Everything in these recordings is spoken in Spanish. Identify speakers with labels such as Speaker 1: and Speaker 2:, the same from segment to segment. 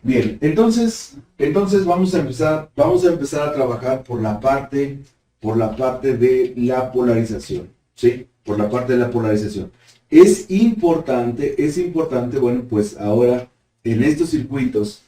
Speaker 1: Bien, entonces vamos a empezar a trabajar por la parte de la polarización, ¿sí? Por la parte de la polarización. Es importante, bueno, pues ahora en estos circuitos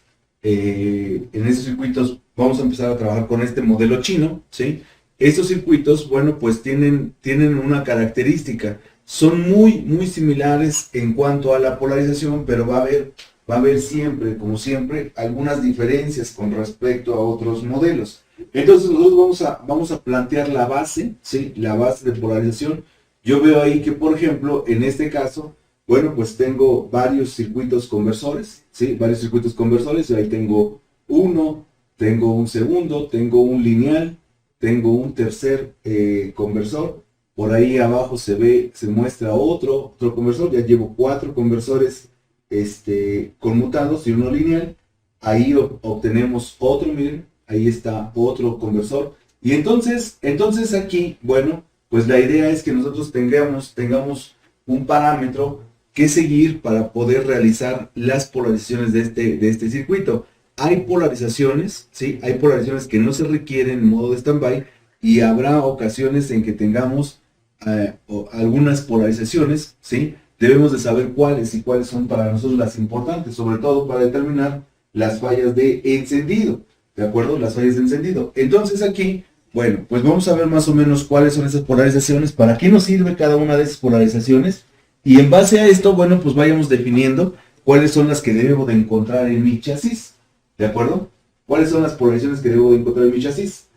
Speaker 1: vamos a empezar a trabajar con este modelo chino, ¿sí? Estos circuitos, bueno, pues tienen una característica, son muy similares en cuanto a la polarización, pero va a haber siempre, como siempre, algunas diferencias con respecto a otros modelos. Entonces nosotros vamos a plantear la base, ¿sí? La base de polarización. Yo veo ahí que, por ejemplo, en este caso, bueno, pues tengo varios circuitos conversores, ¿sí? Varios circuitos conversores, y ahí tengo uno, tengo un segundo, tengo un lineal, tengo un tercer conversor. Por ahí abajo se muestra otro conversor, ya llevo 4 conversores conmutados y uno lineal. Ahí obtenemos otro, miren, ahí está otro conversor. Y entonces aquí, bueno, pues la idea es que nosotros tengamos un parámetro que seguir para poder realizar las polarizaciones de este circuito. Hay polarizaciones, ¿sí? Hay polarizaciones que no se requieren en modo de standby y habrá ocasiones en que tengamos algunas polarizaciones, ¿sí? Debemos de saber cuáles y cuáles son para nosotros las importantes, sobre todo para determinar las fallas de encendido, ¿de acuerdo? Las fallas de encendido. Entonces aquí, bueno, pues vamos a ver más o menos cuáles son esas polarizaciones, para qué nos sirve cada una de esas polarizaciones, y en base a esto, bueno, pues vayamos definiendo cuáles son las que debo de encontrar en mi chasis, ¿de acuerdo? ¿Cuáles son las polarizaciones que debo de encontrar en mi chasis?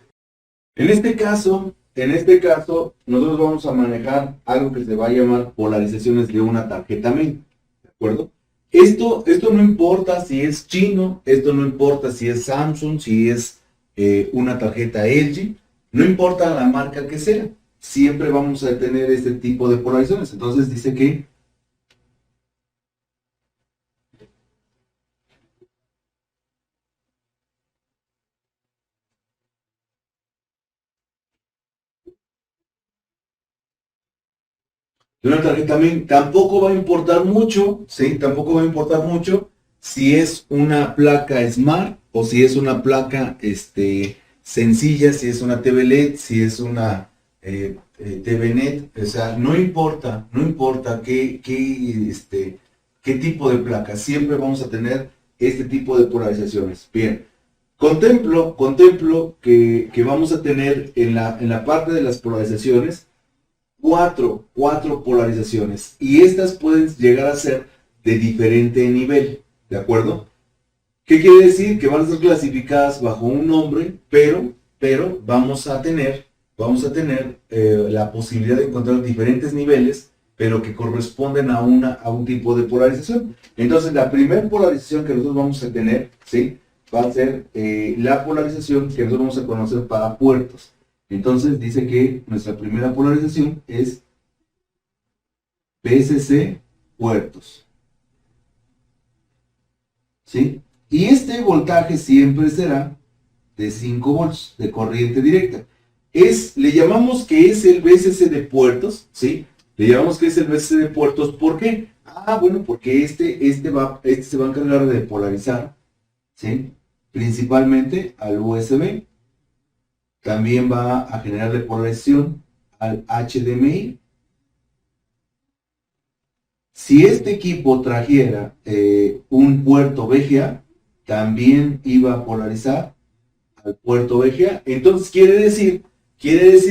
Speaker 1: En este caso, nosotros vamos a manejar algo que se va a llamar polarizaciones de una tarjeta main, ¿de acuerdo? Esto no importa si es chino, esto no importa si es Samsung, si es una tarjeta LG, no importa la marca que sea, siempre vamos a tener este tipo de polarizaciones. Entonces dice que de una tarjeta main tampoco va a importar mucho, ¿sí? Tampoco va a importar mucho si es una placa Smart o si es una placa sencilla, si es una TV LED, si es una TV Net, o sea, no importa qué tipo de placa, siempre vamos a tener este tipo de polarizaciones. Bien, contemplo que vamos a tener en la parte de las polarizaciones cuatro polarizaciones, y estas pueden llegar a ser de diferente nivel, ¿de acuerdo? ¿Qué quiere decir? Que van a ser clasificadas bajo un nombre, pero vamos a tener la posibilidad de encontrar diferentes niveles, pero que corresponden a un tipo de polarización. Entonces, la primera polarización que nosotros vamos a tener, ¿sí? Va a ser la polarización que nosotros vamos a conocer para puertos. Entonces, dice que nuestra primera polarización es PSC puertos, ¿sí? Y este voltaje siempre será de 5 volts de corriente directa. Le llamamos que es el VCC de puertos, ¿sí? Le llamamos que es el VCC de puertos, ¿por qué? Ah, bueno, porque este se va a encargar de polarizar, ¿sí? Principalmente al USB. También va a generar polarización al HDMI. Si este equipo trajera un puerto VGA, también iba a polarizar al puerto VGA. Entonces quiere decir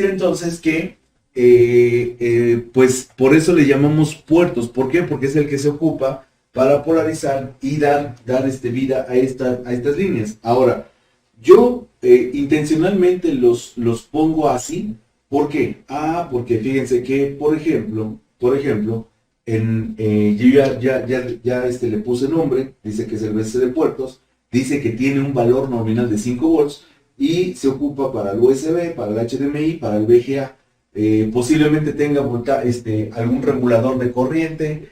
Speaker 1: entonces que, pues por eso le llamamos puertos. ¿Por qué? Porque es el que se ocupa para polarizar y dar vida a estas líneas. Ahora, yo intencionalmente los pongo así. ¿Por qué? Ah, porque fíjense que, por ejemplo, yo le puse nombre, dice que es el BC de puertos, dice que tiene un valor nominal de 5 volts y se ocupa para el USB, para el HDMI, para el VGA. Posiblemente tenga algún regulador de corriente,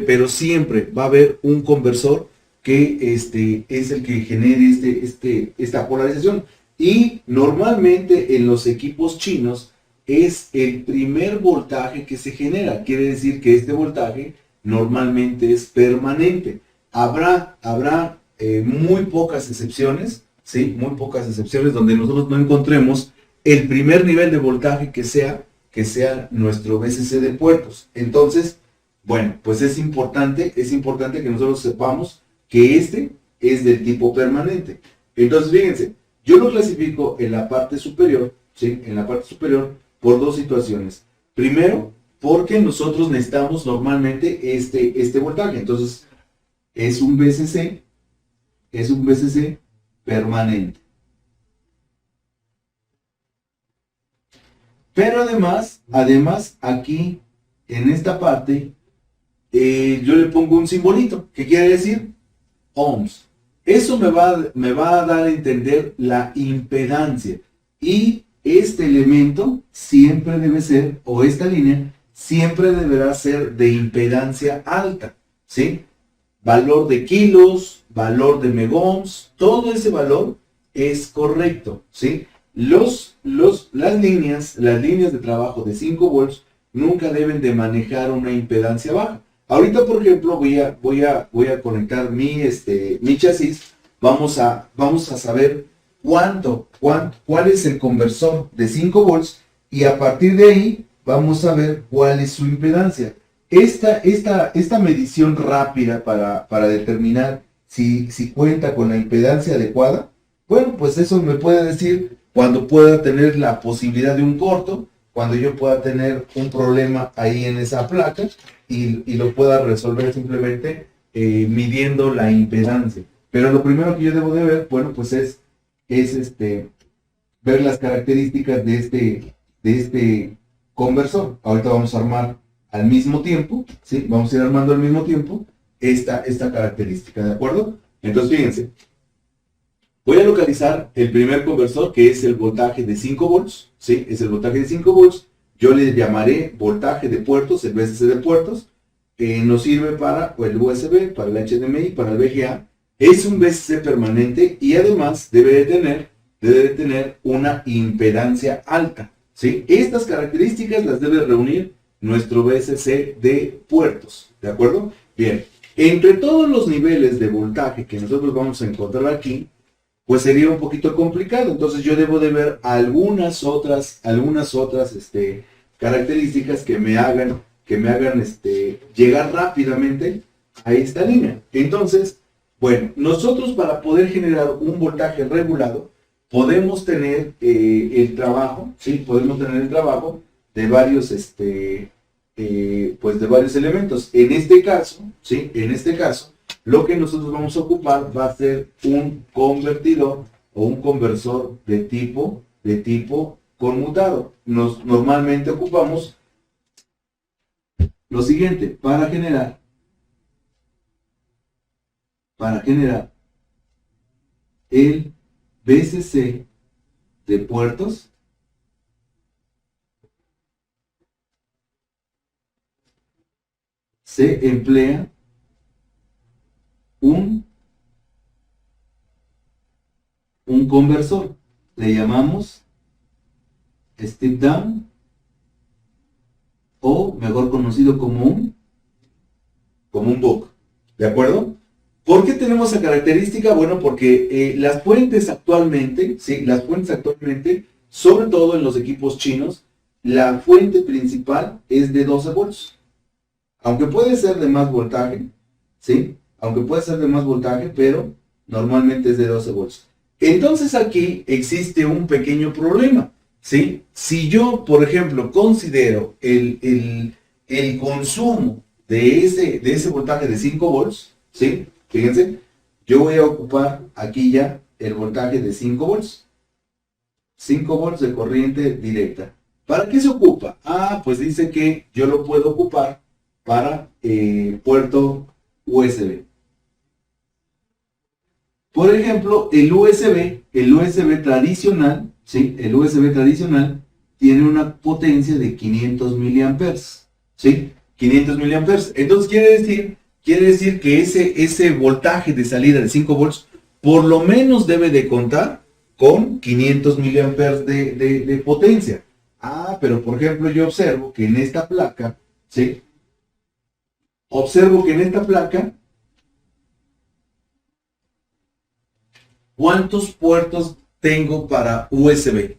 Speaker 1: pero siempre va a haber un conversor que es el que genere esta polarización. Y normalmente en los equipos chinos es el primer voltaje que se genera. Quiere decir que este voltaje normalmente es permanente. Habrá muy pocas excepciones, ¿sí? Muy pocas excepciones donde nosotros no encontremos el primer nivel de voltaje que sea nuestro VCC de puertos. Entonces, bueno, pues es importante que nosotros sepamos que este es del tipo permanente. Entonces, fíjense, yo lo clasifico en la parte superior, ¿sí? En la parte superior por dos situaciones. Primero, porque nosotros necesitamos normalmente este voltaje. Entonces, es un VCC permanente. Pero además aquí, en esta parte, yo le pongo un simbolito. ¿Qué quiere decir? Ohms. Eso me va a dar a entender la impedancia. Y este elemento siempre debe ser, o esta línea, siempre deberá ser de impedancia alta. ¿Sí? Valor de kilos, valor de megohms, todo ese valor es correcto. ¿Sí? Las líneas de trabajo de 5 volts nunca deben de manejar una impedancia baja. Ahorita, por ejemplo, voy a conectar mi chasis. Vamos a saber cuál es el conversor de 5 volts y a partir de ahí vamos a ver cuál es su impedancia. Esta medición rápida para determinar si cuenta con la impedancia adecuada, bueno, pues eso me puede decir cuando pueda tener la posibilidad de un corto, cuando yo pueda tener un problema ahí en esa placa y lo pueda resolver simplemente midiendo la impedancia. Pero lo primero que yo debo de ver, bueno, pues es ver las características de este conversor. Ahorita vamos a armar al mismo tiempo, ¿sí? Vamos a ir armando al mismo tiempo esta característica, ¿de acuerdo? Entonces, fíjense, voy a localizar el primer conversor, que es el voltaje de 5 volts, ¿sí? Es el voltaje de 5 volts. Yo le llamaré voltaje de puertos, el VCC de puertos. Nos sirve para el USB, para el HDMI, para el VGA. Es un VCC permanente y además debe de tener una impedancia alta, ¿sí? Estas características las debe reunir nuestro VCC de puertos, ¿de acuerdo? Bien, entre todos los niveles de voltaje que nosotros vamos a encontrar aquí, pues sería un poquito complicado. Entonces yo debo de ver algunas otras características que me hagan llegar rápidamente a esta línea. Entonces, bueno, nosotros para poder generar un voltaje regulado, podemos tener el trabajo, ¿sí? Podemos tener el trabajo de varios, pues de varios elementos. En este caso, ¿sí? En este caso, lo que nosotros vamos a ocupar va a ser un convertidor o un conversor de tipo conmutado. Normalmente ocupamos lo siguiente para generar el VCC de puertos. Se emplea un conversor. Le llamamos step down, o mejor conocido como un buck. ¿De acuerdo? ¿Por qué tenemos esa característica? Bueno, porque las fuentes actualmente, ¿sí? Las fuentes actualmente, sobre todo en los equipos chinos, la fuente principal es de 12 volts. Aunque puede ser de más voltaje, ¿sí? Aunque puede ser de más voltaje, pero normalmente es de 12 volts. Entonces aquí existe un pequeño problema, ¿sí? Si yo, por ejemplo, considero el consumo de ese voltaje de 5 volts, ¿sí? Fíjense, yo voy a ocupar aquí ya el voltaje de 5 volts. 5 volts de corriente directa. ¿Para qué se ocupa? Ah, pues dice que yo lo puedo ocupar para puerto USB. Por ejemplo, el USB tradicional, ¿sí? El USB tradicional tiene una potencia de 500 miliamperes, ¿sí? 500 miliamperes. Entonces quiere decir que ese voltaje de salida de 5 volts por lo menos debe de contar con 500 miliamperes de potencia. Ah, pero por ejemplo yo observo que en esta placa, ¿sí? Observo que en esta placa ¿cuántos puertos tengo para USB?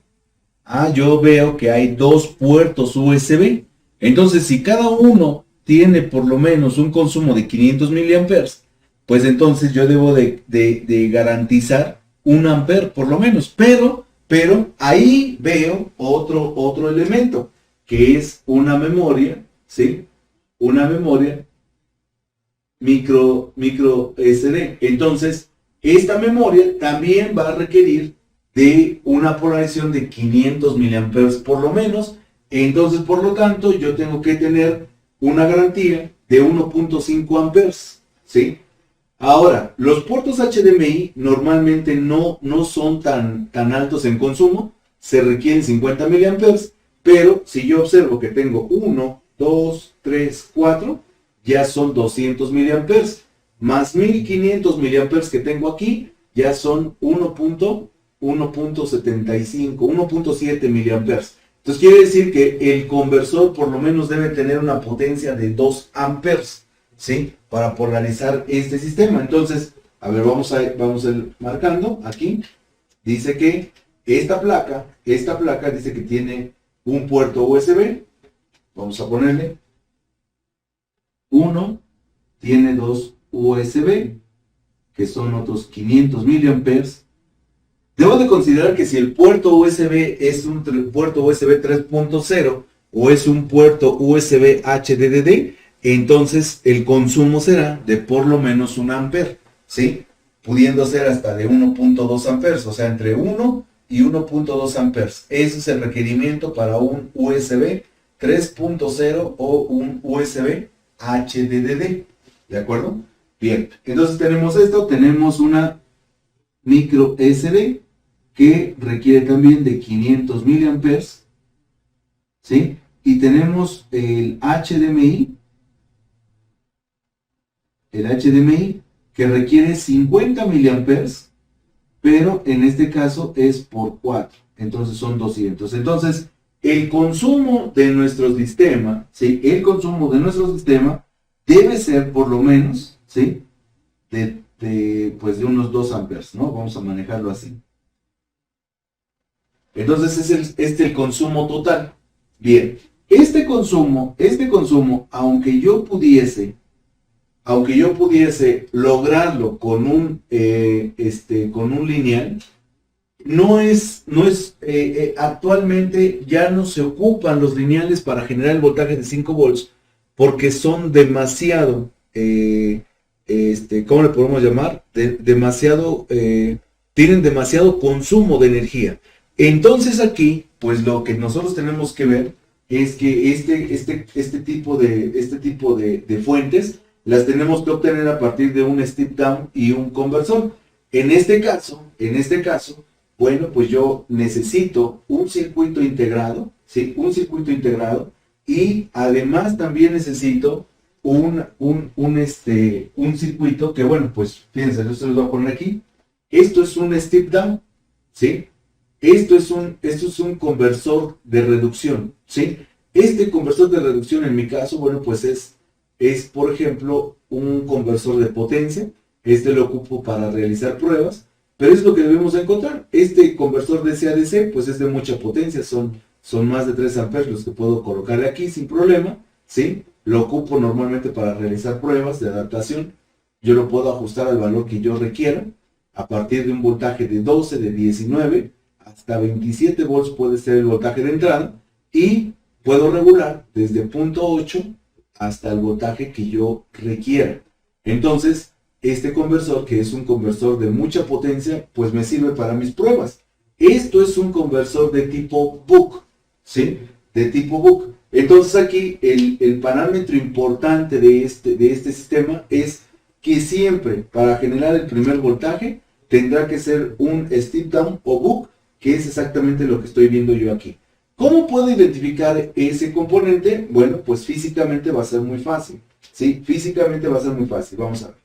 Speaker 1: Ah, yo veo que hay 2 puertos USB. Entonces, si cada uno tiene por lo menos un consumo de 500 miliamperes, pues entonces yo debo de garantizar 1 ampere por lo menos. Pero ahí veo otro elemento, que es una memoria, ¿sí? Una memoria micro SD. Entonces, esta memoria también va a requerir de una polarización de 500 miliamperes por lo menos. Entonces, por lo tanto, yo tengo que tener una garantía de 1.5 amperes, ¿sí? Ahora, los puertos HDMI normalmente no son tan altos en consumo, se requieren 50 miliamperes, pero si yo observo que tengo 1, 2, 3, 4, ya son 200 miliamperes, más 1500 miliamperes que tengo aquí, ya son 1.75, 1.7 miliamperes. Entonces quiere decir que el conversor por lo menos debe tener una potencia de 2 amperes, ¿sí? Para polarizar este sistema. Entonces, a ver, vamos a ir marcando aquí. Dice que esta placa dice que tiene un puerto USB. Vamos a ponerle 1, tiene 2 USB, que son otros 500 miliamperes. Debo de considerar que si el puerto USB es un puerto USB 3.0 o es un puerto USB HDD, entonces el consumo será de por lo menos 1 ampere, ¿sí? Pudiendo ser hasta de 1.2 amperes, o sea, entre 1 y 1.2 amperes. Ese es el requerimiento para un USB 3.0 o un USB HDD, ¿de acuerdo? Bien, entonces tenemos esto, tenemos una micro SD que requiere también de 500 miliamperes, ¿sí? Y tenemos el HDMI que requiere 50 miliamperes, pero en este caso es por 4, entonces son 200. Entonces, el consumo de nuestro sistema, ¿sí? El consumo de nuestro sistema debe ser por lo menos, ¿sí? Pues de unos 2 amperes, ¿no? Vamos a manejarlo así. Entonces es el consumo total. Bien, este consumo, aunque yo pudiese lograrlo con un lineal, actualmente ya no se ocupan los lineales para generar el voltaje de 5 volts porque son demasiado, ¿cómo le podemos llamar? Tienen demasiado consumo de energía. Entonces aquí, pues lo que nosotros tenemos que ver es que este tipo de fuentes las tenemos que obtener a partir de un step down y un conversor. En este caso, bueno, pues yo necesito un circuito integrado, ¿sí? Un circuito integrado, y además también necesito un circuito que, bueno, pues fíjense, yo se los voy a poner aquí. Esto es un step down, ¿sí? Esto es un conversor de reducción, ¿sí? Este conversor de reducción en mi caso, bueno, pues es por ejemplo un conversor de potencia. Este lo ocupo para realizar pruebas, pero es lo que debemos encontrar. Este conversor de AC-DC pues es de mucha potencia, son más de 3 amperes los que puedo colocarle aquí sin problema, ¿sí? Lo ocupo normalmente para realizar pruebas de adaptación. Yo lo puedo ajustar al valor que yo requiera, a partir de un voltaje de 12, de 19, hasta 27 volts puede ser el voltaje de entrada, y puedo regular desde 0.8 hasta el voltaje que yo requiera. Entonces, este conversor, que es un conversor de mucha potencia, pues me sirve para mis pruebas. Esto es un conversor de tipo Buck, ¿sí? De tipo Buck. Entonces aquí el parámetro importante de este sistema es que siempre para generar el primer voltaje tendrá que ser un step down o Buck, que es exactamente lo que estoy viendo yo aquí. ¿Cómo puedo identificar ese componente? Bueno, pues físicamente va a ser muy fácil, ¿sí? Físicamente va a ser muy fácil. Vamos a ver.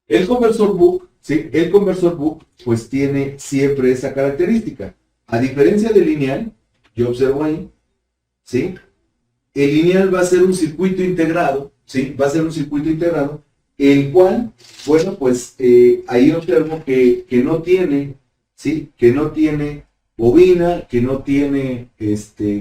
Speaker 1: El conversor Buck, ¿sí? El conversor Buck, pues tiene siempre esa característica. A diferencia del lineal, yo observo ahí, ¿sí? El lineal va a ser un circuito integrado, ¿sí? Va a ser un circuito integrado el cual, bueno, pues ahí observo que no tiene, ¿sí? Que no tiene bobina, que no tiene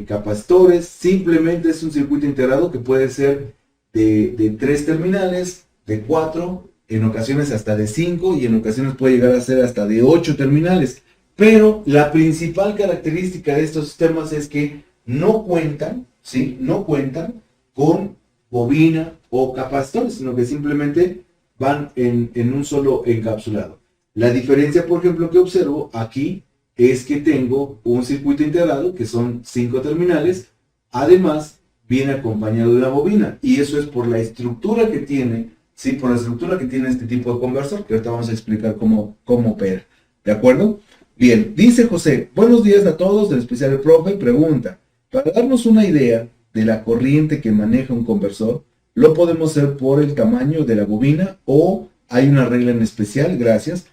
Speaker 1: capacitores, simplemente es un circuito integrado que puede ser de 3 terminales, de 4, en ocasiones hasta de 5 y en ocasiones puede llegar a ser hasta de 8 terminales. Pero la principal característica de estos sistemas es que no cuentan, ¿sí? No cuentan con bobina o capacitores, sino que simplemente van en un solo encapsulado. La diferencia, por ejemplo, que observo aquí es que tengo un circuito integrado, que son 5 terminales, además viene acompañado de una bobina, y eso es por la estructura que tiene, sí, por la estructura que tiene este tipo de conversor, que ahorita vamos a explicar cómo opera. ¿De acuerdo? Bien, dice José, buenos días a todos, en especial el profe, pregunta, para darnos una idea de la corriente que maneja un conversor, ¿lo podemos hacer por el tamaño de la bobina o hay una regla en especial? Gracias.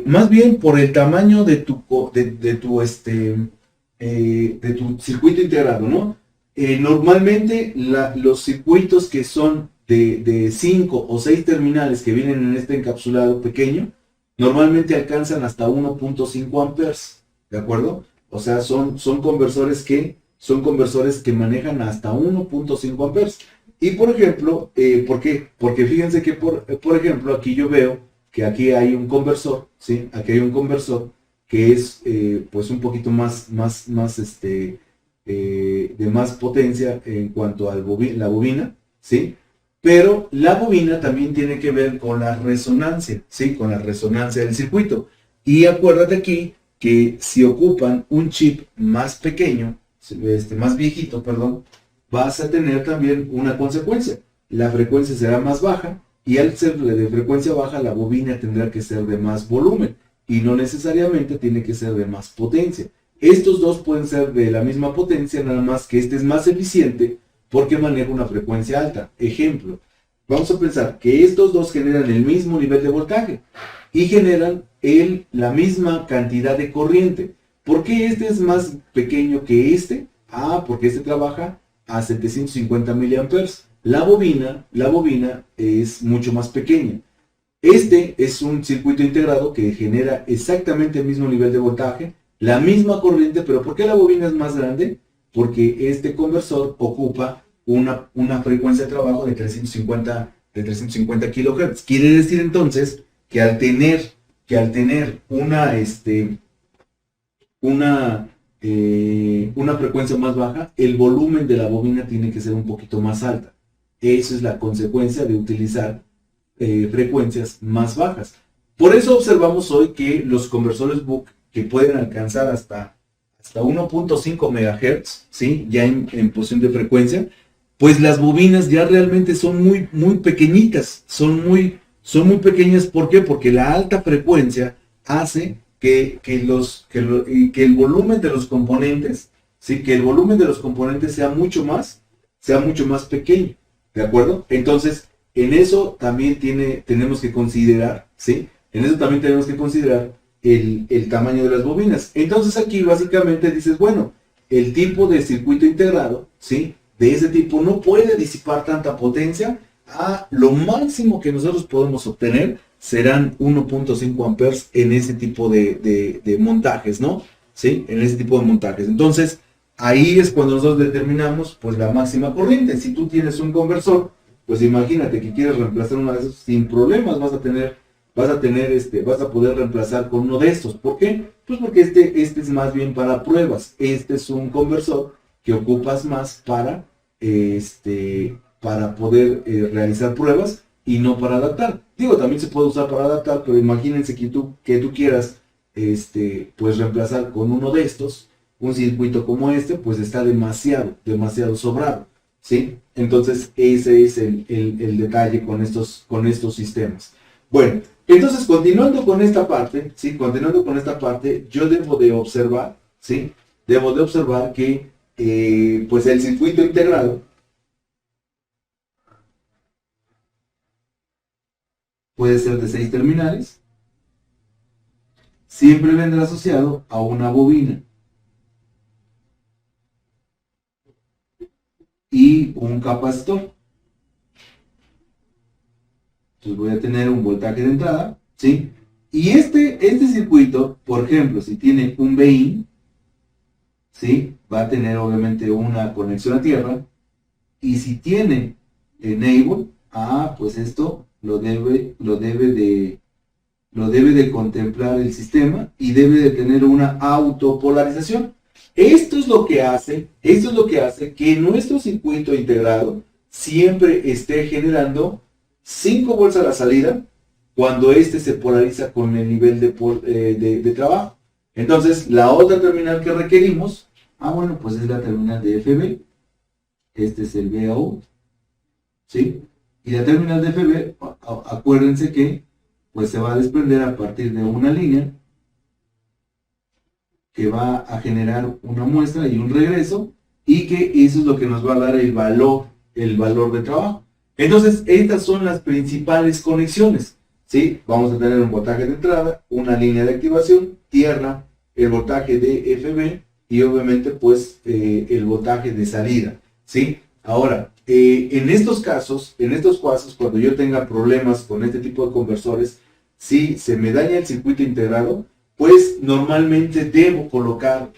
Speaker 1: Más bien por el tamaño de tu circuito integrado, ¿no? Normalmente los circuitos que son de 5 o 6 terminales que vienen en este encapsulado pequeño, normalmente alcanzan hasta 1.5 amperes, ¿de acuerdo? O sea, son conversores que manejan hasta 1.5 amperes. Y por ejemplo, ¿por qué? Porque fíjense que por ejemplo, aquí yo veo que aquí hay un conversor, ¿sí? Aquí hay un conversor que es pues un poquito de más potencia en cuanto a la bobina, ¿sí? Pero la bobina también tiene que ver con la resonancia, ¿sí? Con la resonancia del circuito. Y acuérdate aquí que si ocupan un chip más pequeño, más viejito, perdón, vas a tener también una consecuencia. La frecuencia será más baja y al ser de frecuencia baja, la bobina tendrá que ser de más volumen y no necesariamente tiene que ser de más potencia. Estos dos pueden ser de la misma potencia, nada más que este es más eficiente porque maneja una frecuencia alta. Ejemplo, vamos a pensar que estos dos generan el mismo nivel de voltaje y generan la misma cantidad de corriente. ¿Por qué este es más pequeño que este? Ah, porque este trabaja a 750 miliamperes. La bobina es mucho más pequeña. Este es un circuito integrado que genera exactamente el mismo nivel de voltaje, la misma corriente, pero ¿por qué la bobina es más grande? Porque este conversor ocupa una frecuencia de trabajo de 350 kilohertz. Quiere decir entonces que al tener una frecuencia más baja, el volumen de la bobina tiene que ser un poquito más alta. Esa es la consecuencia de utilizar frecuencias más bajas. Por eso observamos hoy que los conversores Book que pueden alcanzar hasta 1.5 MHz, ¿sí? Ya en posición de frecuencia, pues las bobinas ya realmente son muy pequeñitas, son muy pequeñas. ¿Por qué? Porque la alta frecuencia hace que el volumen de los componentes, ¿sí? Que el volumen de los componentes sea mucho más pequeño, ¿de acuerdo? Entonces, en eso también tenemos que considerar, ¿sí? En eso también tenemos que considerar el tamaño de las bobinas. Entonces aquí básicamente dices, bueno, el tipo de circuito integrado, ¿sí? De ese tipo no puede disipar tanta potencia. Lo máximo que nosotros podemos obtener serán 1.5 amperes en ese tipo de montajes, ¿no? ¿Sí? En ese tipo de montajes. Entonces, ahí es cuando nosotros determinamos pues la máxima corriente. Si tú tienes un conversor, pues imagínate que quieres reemplazar uno de esos sin problemas, vas a poder reemplazar con uno de estos. ¿Por qué? Pues porque este es más bien para pruebas. Este es un conversor que ocupas más para poder realizar pruebas y no para adaptar. Digo, también se puede usar para adaptar, pero imagínense que tú quieras pues reemplazar con uno de estos, un circuito como este, pues está demasiado sobrado, ¿sí? Entonces, ese es el detalle con estos sistemas. Bueno, entonces, continuando con esta parte, ¿sí? Continuando con esta parte, yo debo de observar, ¿sí? Debo de observar que, pues el circuito integrado puede ser de 6 terminales, siempre vendrá asociado a una bobina y un capacitor. Entonces voy a tener un voltaje de entrada, ¿sí? Y este circuito, por ejemplo, si tiene un VIN, ¿sí? Va a tener obviamente una conexión a tierra. Y si tiene enable, pues esto lo debe de contemplar el sistema y debe de tener una autopolarización. Esto es lo que hace que nuestro circuito integrado siempre esté generando 5 volts a la salida cuando este se polariza con el nivel de trabajo. Entonces, la otra terminal que requerimos, bueno, pues es la terminal de FB. Este es el VOUT, ¿sí? Y la terminal de FB, acuérdense que pues se va a desprender a partir de una línea que va a generar una muestra y un regreso, y que eso es lo que nos va a dar el valor de trabajo. Entonces, estas son las principales conexiones, ¿sí? Vamos a tener un voltaje de entrada, una línea de activación, tierra, el voltaje de FB y obviamente pues el voltaje de salida, ¿sí? Ahora, en estos casos, cuando yo tenga problemas con este tipo de conversores, si se me daña el circuito integrado, pues normalmente debo colocar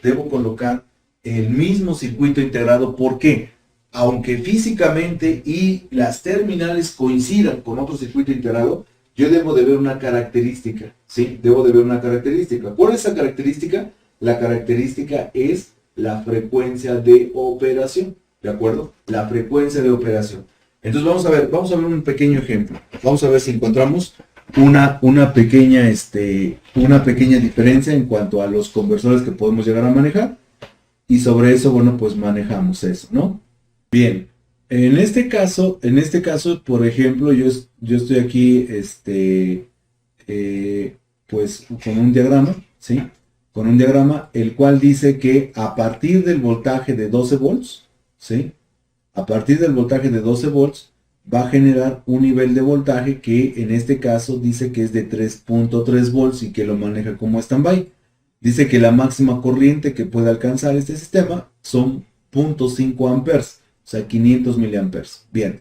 Speaker 1: el mismo circuito integrado. ¿Por qué? Aunque físicamente y las terminales coincidan con otro circuito integrado, yo debo de ver una característica, ¿sí? Debo de ver una característica. ¿Cuál es esa característica? La característica es la frecuencia de operación, ¿de acuerdo? La frecuencia de operación. Entonces vamos a ver un pequeño ejemplo. Vamos a ver si encontramos una pequeña diferencia en cuanto a los conversores que podemos llegar a manejar, y sobre eso, bueno, pues manejamos eso, ¿no? Bien, en este caso, por ejemplo, yo estoy aquí, pues con un diagrama, ¿sí? Con un diagrama, el cual dice que a partir del voltaje de 12 volts, ¿sí? A partir del voltaje de 12 volts, va a generar un nivel de voltaje que en este caso dice que es de 3.3 volts y que lo maneja como stand-by. Dice que la máxima corriente que puede alcanzar este sistema son 0.5 amperes, o sea 500 miliamperes. Bien,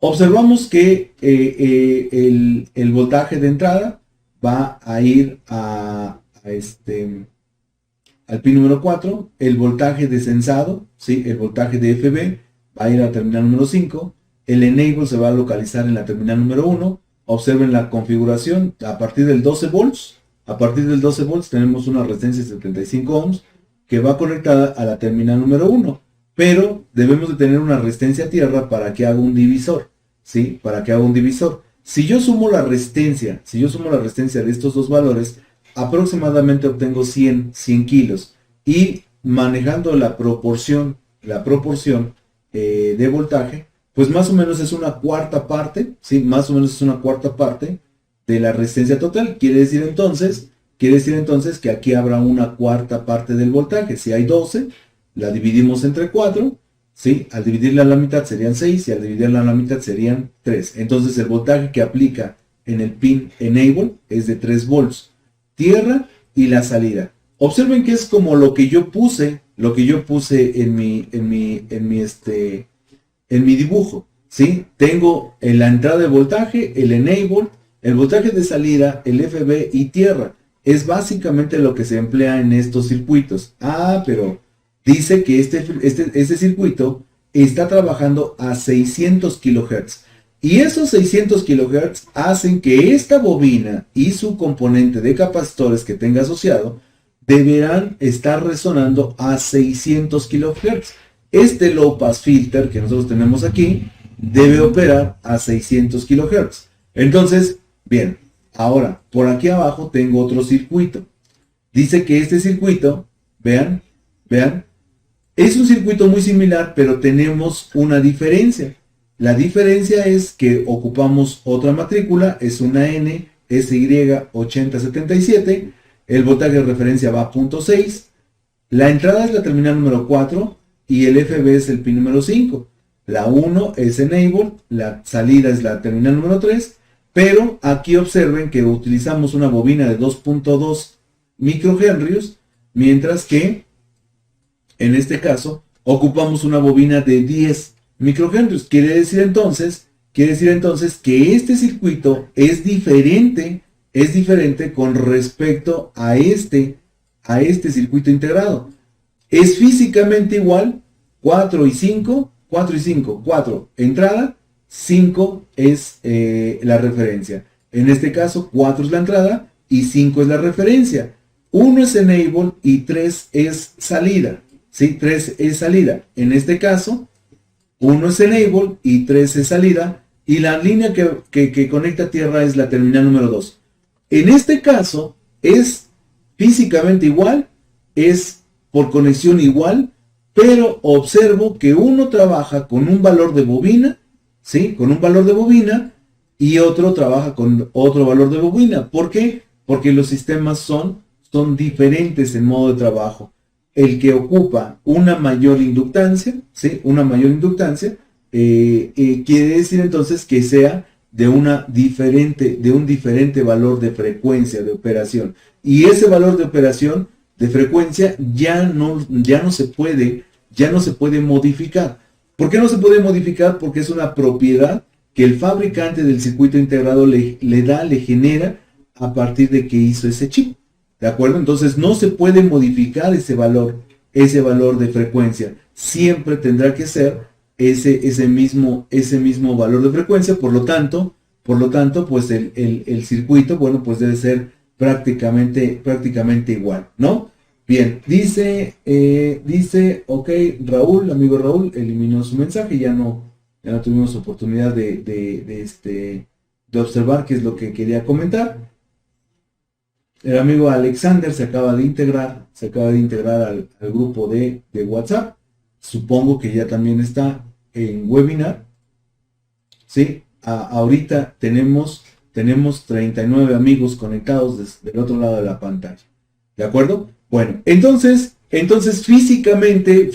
Speaker 1: observamos que el voltaje de entrada va a ir al pin número 4, el voltaje de sensado, ¿sí? El voltaje de FB va a ir a la terminal número 5, el enable se va a localizar en la terminal número 1, observen la configuración a partir del 12 volts, tenemos una resistencia de 75 ohms que va conectada a la terminal número 1, pero debemos de tener una resistencia a tierra para que haga un divisor, ¿sí? Para que haga un divisor. Si yo sumo la resistencia de estos dos valores, aproximadamente obtengo 100 kilos, y manejando la proporción de voltaje, pues más o menos es una cuarta parte, ¿sí? Más o menos es una cuarta parte de la resistencia total. Quiere decir entonces que aquí habrá una cuarta parte del voltaje. Si hay 12, la dividimos entre 4, ¿sí? Al dividirla a la mitad serían 6 y al dividirla a la mitad serían 3. Entonces el voltaje que aplica en el pin enable es de 3 volts. Tierra y la salida. Observen que es como lo que yo puse en mi dibujo, ¿sí? Tengo en la entrada de voltaje, el enable, el voltaje de salida, el FB y tierra. Es básicamente lo que se emplea en estos circuitos. Pero dice que este circuito está trabajando a 600 kHz. Y esos 600 kHz hacen que esta bobina y su componente de capacitores que tenga asociado deberán estar resonando a 600 kHz. Este low pass filter que nosotros tenemos aquí debe operar a 600 kHz. Entonces, bien, ahora por aquí abajo tengo otro circuito. Dice que este circuito, vean, es un circuito muy similar, pero tenemos una diferencia. La diferencia es que ocupamos otra matrícula, es una NSY8077, el voltaje de referencia va a 0.6, la entrada es la terminal número 4 y el FB es el pin número 5. La 1 es enable, la salida es la terminal número 3, pero aquí observen que utilizamos una bobina de 2.2 microhenrios, mientras que en este caso ocupamos una bobina de 10 microhenrios. Quiere decir entonces quiere decir entonces que este circuito es diferente con respecto a este circuito integrado. Es físicamente igual, 4 y 5, 4 entrada, 5 es la referencia. En este caso, 4 es la entrada y 5 es la referencia. 1 es enable y 3 es salida. ¿Sí? 3 es salida. En este caso, 1 es enable y 3 es salida. Y la línea que conecta tierra es la terminal número 2. En este caso, es físicamente igual, es por conexión igual, pero observo que uno trabaja con un valor de bobina, ¿sí? Con un valor de bobina, y otro trabaja con otro valor de bobina. ¿Por qué? Porque los sistemas son diferentes en modo de trabajo. El que ocupa una mayor inductancia, ¿sí? Una mayor inductancia, quiere decir entonces que sea de un diferente valor de frecuencia de operación. Y ese valor de operación de frecuencia ya no se puede modificar. ¿Por qué no se puede modificar? Porque es una propiedad que el fabricante del circuito integrado le genera a partir de que hizo ese chip. ¿De acuerdo? Entonces no se puede modificar ese valor de frecuencia. Siempre tendrá que ser ese mismo valor de frecuencia. Por lo tanto, pues el circuito, bueno, pues debe ser prácticamente igual, ¿no? Bien, dice, ok, Raúl, amigo Raúl, eliminó su mensaje, ya no tuvimos oportunidad de observar qué es lo que quería comentar. El amigo Alexander se acaba de integrar al grupo de WhatsApp. Supongo que ya también está en webinar. ¿Sí? Ahorita tenemos 39 amigos conectados del otro lado de la pantalla. ¿De acuerdo? Bueno, entonces físicamente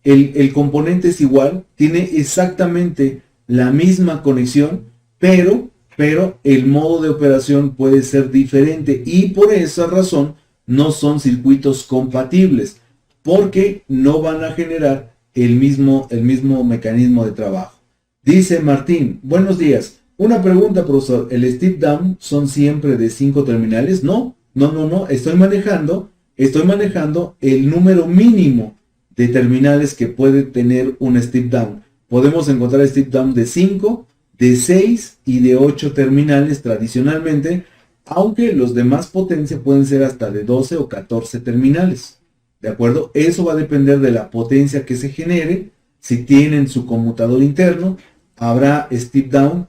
Speaker 1: el componente es igual, tiene exactamente la misma conexión, pero el modo de operación puede ser diferente y por esa razón no son circuitos compatibles, porque no van a generar el mismo mecanismo de trabajo. Dice Martín, buenos días. Una pregunta, profesor. ¿El step down son siempre de 5 terminales? No. Estoy manejando el número mínimo de terminales que puede tener un step down. Podemos encontrar step down de 5, de 6 y de 8 terminales tradicionalmente, aunque los de más potencia pueden ser hasta de 12 o 14 terminales. ¿De acuerdo? Eso va a depender de la potencia que se genere. Si tienen su conmutador interno, habrá step down,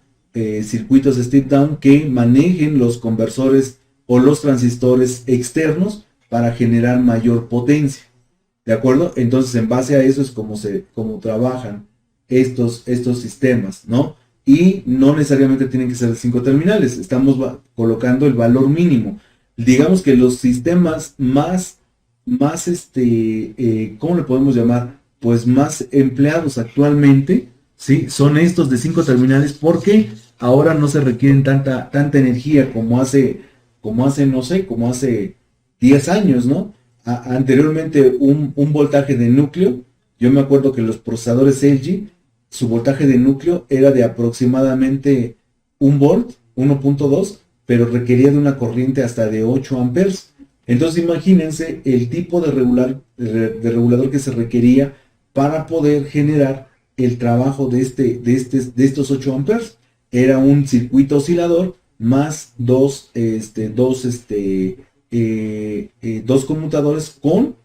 Speaker 1: circuitos step down que manejen los conversores o los transistores externos para generar mayor potencia. ¿De acuerdo? Entonces, en base a eso es como trabajan estos sistemas, ¿no? Y no necesariamente tienen que ser 5 terminales. Estamos colocando el valor mínimo. Digamos que los sistemas más ¿cómo le podemos llamar? Pues más empleados actualmente, ¿sí? Son estos de 5 terminales, porque ahora no se requieren tanta energía como hace 10 años, ¿no? Anteriormente un voltaje de núcleo, yo me acuerdo que los procesadores LG, su voltaje de núcleo era de aproximadamente 1 volt, 1.2, pero requería de una corriente hasta de 8 amperes. Entonces imagínense el tipo de regulador que se requería para poder generar el trabajo de estos 8 amperes. Era un circuito oscilador más dos conmutadores con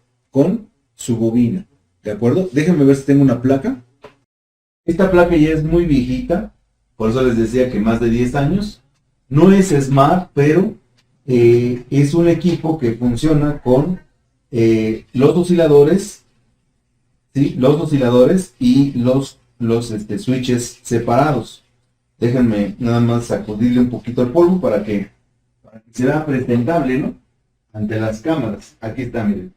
Speaker 1: su bobina. ¿De acuerdo? Déjenme ver si tengo una placa. Esta placa ya es muy viejita, por eso les decía que más de 10 años. No es Smart, pero es un equipo que funciona con los osciladores, ¿sí? Los osciladores y los switches separados. Déjenme nada más sacudirle un poquito el polvo para que sea presentable, ¿no? Ante las cámaras. Aquí está, miren.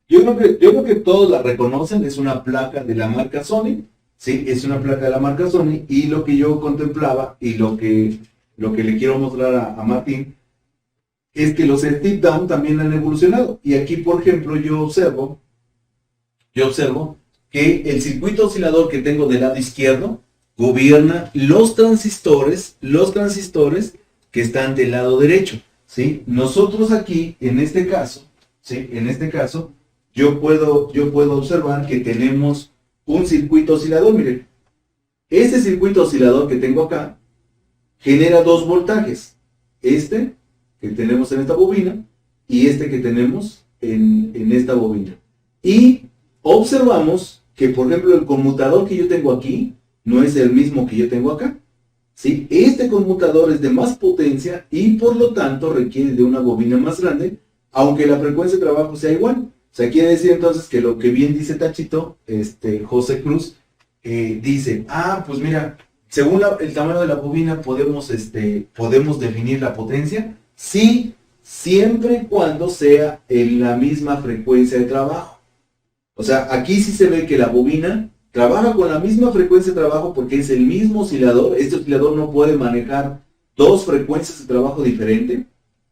Speaker 1: Yo creo que todos la reconocen. Es una placa de la marca Sony. Sí, es una placa de la marca Sony. Y lo que yo contemplaba y lo que le quiero mostrar a Martín es que los step down también han evolucionado. Y aquí, por ejemplo, yo observo que el circuito oscilador que tengo del lado izquierdo gobierna los transistores que están del lado derecho, ¿sí? Nosotros aquí, en este caso, ¿sí? En este caso, yo puedo observar que tenemos un circuito oscilador, miren. Este circuito oscilador que tengo acá genera dos voltajes. Este que tenemos en esta bobina y este que tenemos en esta bobina. Y observamos que, por ejemplo, el conmutador que yo tengo aquí no es el mismo que yo tengo acá. ¿Sí? Este conmutador es de más potencia y por lo tanto requiere de una bobina más grande, aunque la frecuencia de trabajo sea igual. O sea, quiere decir entonces que lo que bien dice Tachito, José Cruz, dice, pues mira, según el tamaño de la bobina podemos definir la potencia, sí, siempre y cuando sea en la misma frecuencia de trabajo. O sea, aquí sí se ve que la bobina trabaja con la misma frecuencia de trabajo porque es el mismo oscilador. Este oscilador no puede manejar dos frecuencias de trabajo diferentes,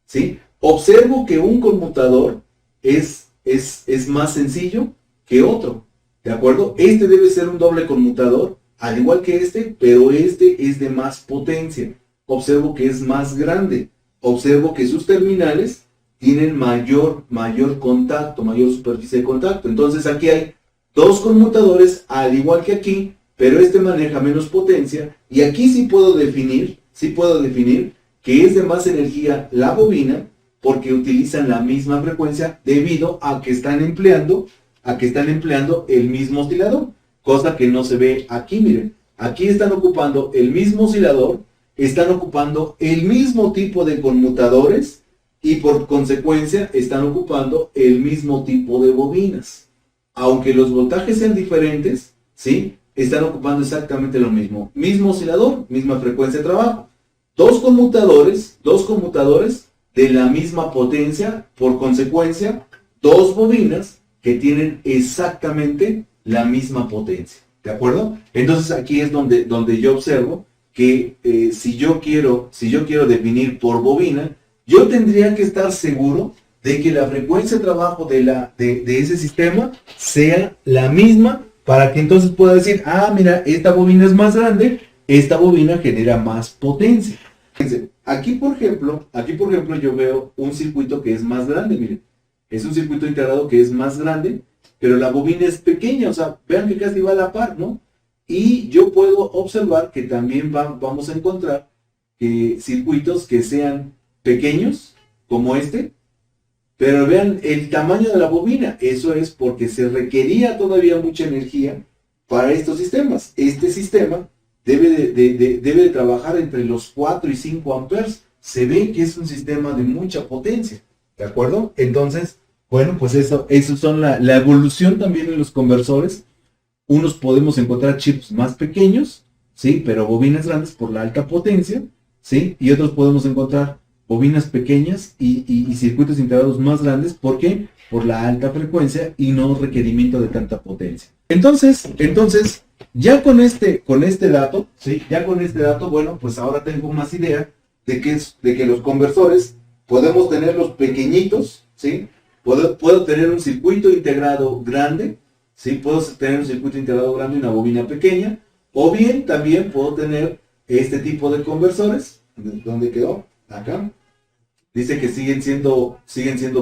Speaker 1: ¿sí? Observo que un conmutador es más sencillo que otro, ¿de acuerdo? Este debe ser un doble conmutador, al igual que este, pero este es de más potencia. Observo que es más grande. Observo que sus terminales tienen mayor contacto, mayor superficie de contacto. Entonces aquí hay dos conmutadores, al igual que aquí, pero este maneja menos potencia. Y aquí sí puedo definir que es de más energía la bobina, porque utilizan la misma frecuencia debido a que están empleando el mismo oscilador, cosa que no se ve aquí. Miren, aquí están ocupando el mismo oscilador, están ocupando el mismo tipo de conmutadores y por consecuencia están ocupando el mismo tipo de bobinas. Aunque los voltajes sean diferentes, ¿sí? Están ocupando exactamente lo mismo. Mismo oscilador, misma frecuencia de trabajo. Dos conmutadores de la misma potencia, por consecuencia, dos bobinas que tienen exactamente la misma potencia. ¿De acuerdo? Entonces aquí es donde yo observo que si yo quiero definir por bobina, yo tendría que estar seguro de que la frecuencia de trabajo de ese sistema sea la misma para que entonces pueda decir, mira, esta bobina es más grande, esta bobina genera más potencia. Fíjense, aquí por ejemplo yo veo un circuito que es más grande, miren. Es un circuito integrado que es más grande, pero la bobina es pequeña, o sea, vean que casi va a la par, ¿no? Y yo puedo observar que también vamos a encontrar circuitos que sean pequeños, como este, pero vean el tamaño de la bobina. Eso es porque se requería todavía mucha energía para estos sistemas. Este sistema debe de trabajar entre los 4 y 5 amperes. Se ve que es un sistema de mucha potencia, ¿de acuerdo? Entonces, bueno, pues eso son la evolución también en los conversores. Unos podemos encontrar chips más pequeños, ¿sí? Pero bobinas grandes por la alta potencia, ¿sí? Y otros podemos encontrar bobinas pequeñas y circuitos integrados más grandes. ¿Por qué? Por la alta frecuencia y no requerimiento de tanta potencia. Entonces, ya con este dato, ¿sí? Ya con este dato, bueno, pues ahora tengo más idea de que los conversores podemos tenerlos pequeñitos, ¿sí? Puedo tener un circuito integrado grande, ¿sí? Puedo tener un circuito integrado grande y una bobina pequeña, o bien también puedo tener este tipo de conversores. ¿Dónde quedó? Acá. Dice que siguen siendo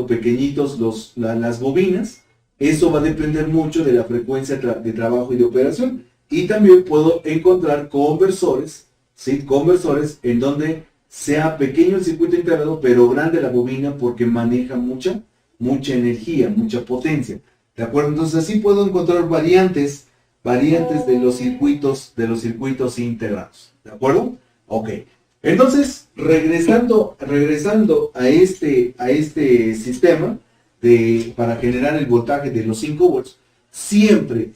Speaker 1: pequeñitos las bobinas. Eso va a depender mucho de la frecuencia de trabajo y de operación. Y también puedo encontrar conversores, ¿sí? Conversores en donde sea pequeño el circuito integrado, pero grande la bobina porque maneja mucha energía, mucha potencia. ¿De acuerdo? Entonces así puedo encontrar variantes de los circuitos integrados. ¿De acuerdo? Ok. Entonces, regresando a este sistema para generar el voltaje de los 5 volts, siempre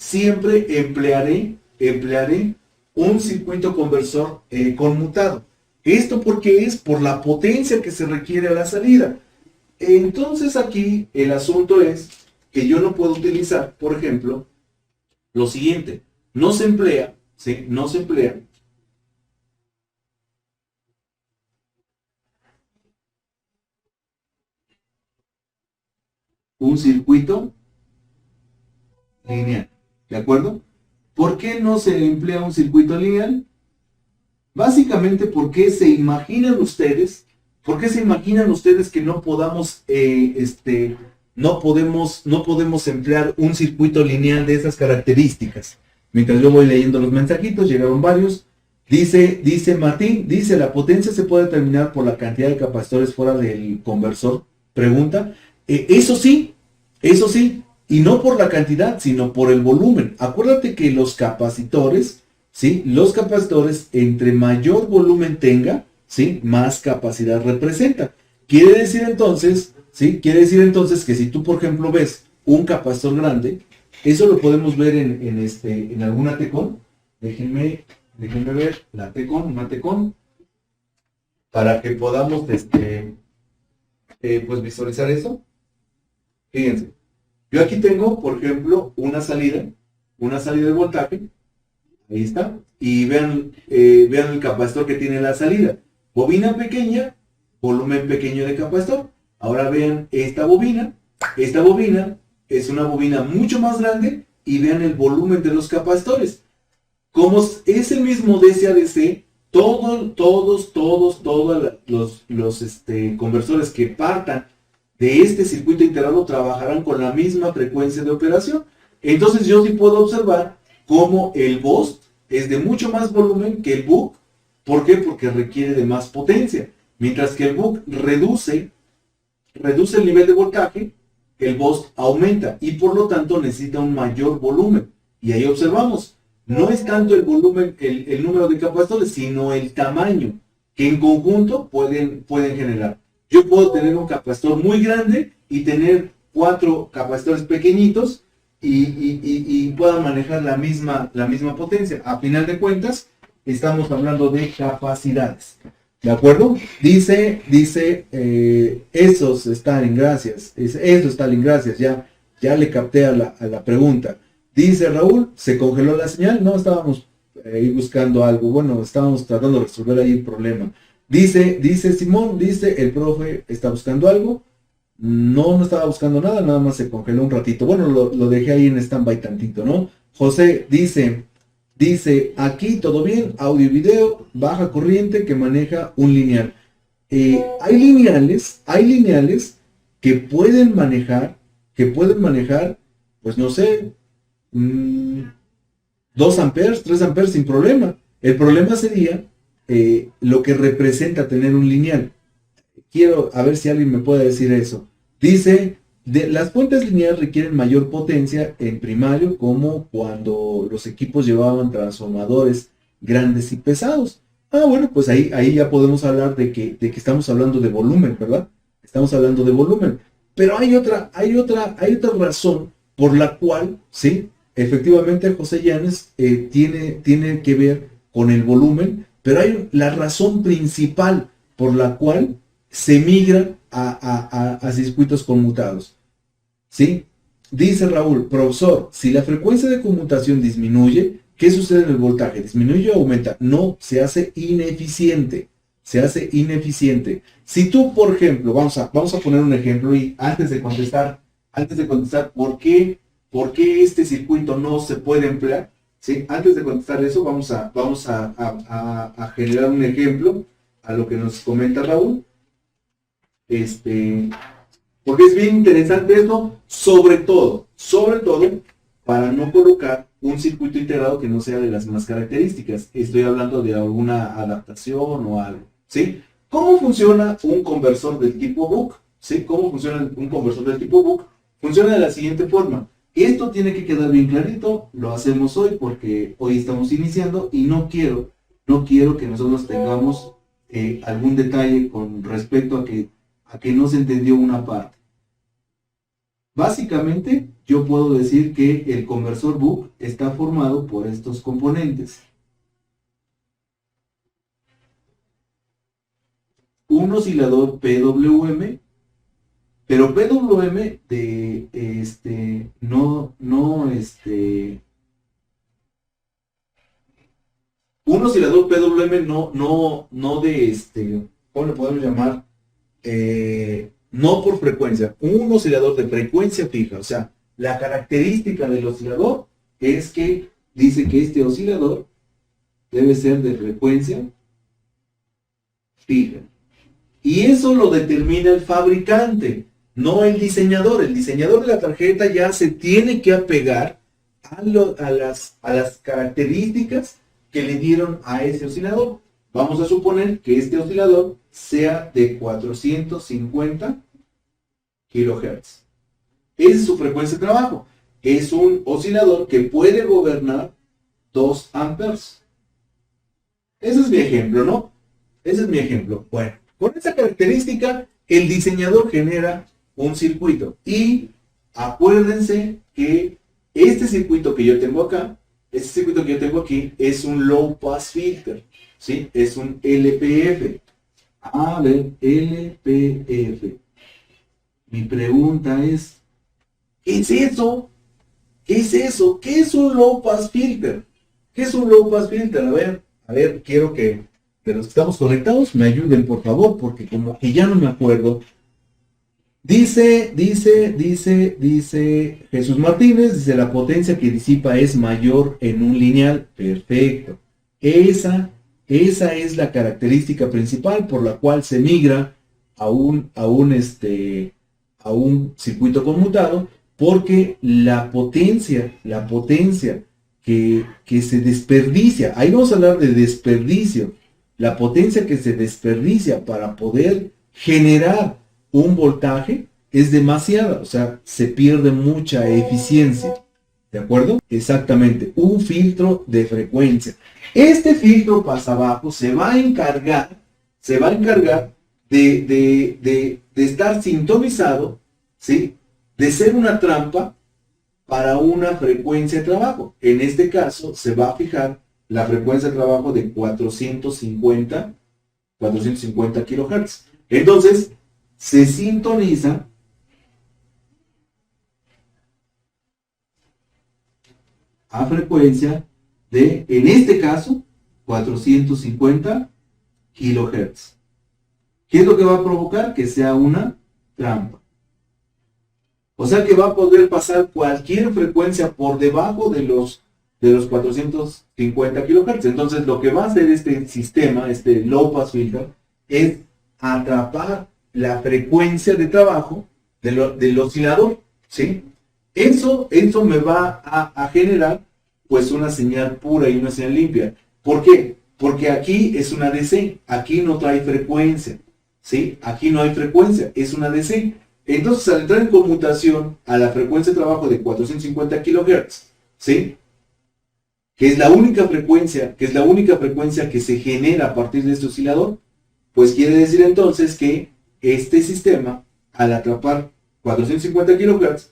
Speaker 1: emplearé un circuito conversor conmutado. Esto porque es por la potencia que se requiere a la salida. Entonces aquí el asunto es que yo no puedo utilizar, por ejemplo, lo siguiente. No se emplea, ¿sí? No se emplea un circuito lineal, ¿de acuerdo? ¿Por qué no se emplea un circuito lineal? Básicamente, ¿por qué se imaginan ustedes que no podamos, no podemos emplear un circuito lineal de esas características? Mientras yo voy leyendo los mensajitos, llegaron varios. Dice Martín, dice, la potencia se puede determinar por la cantidad de capacitores fuera del conversor. Pregunta. Eso sí, y no por la cantidad, sino por el volumen. Acuérdate que los capacitores, ¿sí? Los capacitores, entre mayor volumen tenga, ¿sí? Más capacidad representa. Quiere decir entonces, ¿sí? Quiere decir entonces que si tú, por ejemplo, ves un capacitor grande, eso lo podemos ver en alguna Tecon. Déjenme ver la Tecon, una Tecon, para que podamos pues visualizar eso. Fíjense, yo aquí tengo, por ejemplo, una salida de voltaje, ahí está, y vean el capacitor que tiene la salida. Bobina pequeña, volumen pequeño de capacitor. Ahora vean esta bobina es una bobina mucho más grande y vean el volumen de los capacitores. Como es el mismo DC-AC, todos los conversores que partan de este circuito integrado trabajarán con la misma frecuencia de operación. Entonces yo sí puedo observar cómo el BOST es de mucho más volumen que el BUC. ¿Por qué? Porque requiere de más potencia. Mientras que el BUC reduce el nivel de voltaje, el BOST aumenta y por lo tanto necesita un mayor volumen. Y ahí observamos, no es tanto el volumen, el número de capacitores, sino el tamaño que en conjunto pueden generar. Yo puedo tener un capacitor muy grande y tener 4 capacitores pequeñitos y puedan manejar la misma potencia. A final de cuentas, estamos hablando de capacidades. ¿De acuerdo? Dice esos Stalin, gracias. Eso Stalin, gracias. Ya le capté a la pregunta. Dice Raúl, ¿se congeló la señal? No, estábamos buscando algo. Bueno, estábamos tratando de resolver ahí el problema. Dice Simón, el profe está buscando algo. No estaba buscando nada, nada más se congeló un ratito. Bueno, lo dejé ahí en stand-by tantito, ¿no? José dice, aquí todo bien, audio y video, baja corriente que maneja un lineal. Hay lineales que pueden manejar, pues no sé, 2 amperes, 3 amperes sin problema. El problema sería lo que representa tener un lineal. Quiero a ver si alguien me puede decir eso. Dice, las fuentes lineales requieren mayor potencia en primario, como cuando los equipos llevaban transformadores grandes y pesados. Bueno, pues ahí ya podemos hablar de que estamos hablando de volumen, ¿verdad? Estamos hablando de volumen. Pero hay otra razón por la cual, sí, efectivamente José Llanes tiene que ver con el volumen, pero hay la razón principal por la cual se migra a circuitos conmutados. ¿Sí? Dice Raúl, profesor, si la frecuencia de conmutación disminuye, ¿qué sucede en el voltaje? ¿Disminuye o aumenta? No, se hace ineficiente. Si tú, por ejemplo, vamos a poner un ejemplo y antes de contestar por qué este circuito no se puede emplear, ¿sí? Antes de contestar eso, vamos a generar un ejemplo a lo que nos comenta Raúl. Porque es bien interesante esto, sobre todo, para no colocar un circuito integrado que no sea de las mismas características. Estoy hablando de alguna adaptación o algo, ¿sí? ¿Cómo funciona un conversor del tipo BUC? ¿Sí? ¿Cómo funciona un conversor del tipo BUC? Funciona de la siguiente forma. Esto tiene que quedar bien clarito, lo hacemos hoy porque hoy estamos iniciando y no quiero que nosotros tengamos algún detalle con respecto a que no se entendió una parte. Básicamente, yo puedo decir que el conversor BUC está formado por estos componentes. Un oscilador PWM, pero PWM un oscilador PWM no de ¿cómo le podemos llamar? No por frecuencia, un oscilador de frecuencia fija. O sea, la característica del oscilador es que dice que este oscilador debe ser de frecuencia filter. Y eso lo determina el fabricante, no el diseñador. El diseñador de la tarjeta ya se tiene que apegar a las características que le dieron a ese oscilador. Vamos a suponer que este oscilador sea de 450 kHz. Esa es su frecuencia de trabajo. Es un oscilador que puede gobernar 2 amperes. Ese es mi ejemplo, ¿no? Ese es mi ejemplo. Bueno, con esa característica, el diseñador genera un circuito. Y acuérdense que este circuito que yo tengo acá, este circuito que yo tengo aquí, es un low pass filter, ¿sí? Es un LPF. A ver, LPF. Mi pregunta es, ¿qué es eso? ¿Qué es eso? ¿Qué es un low pass filter? ¿Qué es un low pass filter? A ver, quiero que de los que estamos conectados me ayuden, por favor, porque como que ya no me acuerdo. Dice Jesús Martínez, dice, la potencia que disipa es mayor en un lineal. Perfecto. Esa es la característica principal por la cual se migra a un circuito conmutado, porque la potencia que se desperdicia, ahí vamos a hablar de desperdicio, la potencia que se desperdicia para poder generar un voltaje es demasiada, o sea, se pierde mucha eficiencia. ¿De acuerdo? Exactamente, un filtro de frecuencia. Este filtro pasabajo se va a encargar de estar sintonizado, ¿sí? De ser una trampa para una frecuencia de trabajo. En este caso se va a fijar la frecuencia de trabajo de 450 kHz. Entonces, se sintoniza a frecuencia de, en este caso, 450 kHz. ¿Qué es lo que va a provocar? Que sea una trampa. O sea que va a poder pasar cualquier frecuencia por debajo de los 450 kHz. Entonces lo que va a hacer este sistema, este low pass filter, es atrapar la frecuencia de trabajo del oscilador, ¿sí? Eso me va a generar pues una señal pura y una señal limpia. ¿Por qué? Porque aquí es una DC, aquí no trae frecuencia, ¿sí? Aquí no hay frecuencia, es una DC. Entonces, al entrar en conmutación a la frecuencia de trabajo de 450 kHz, ¿sí? Que es la única frecuencia que se genera a partir de este oscilador, pues quiere decir entonces que este sistema, al atrapar 450 kHz,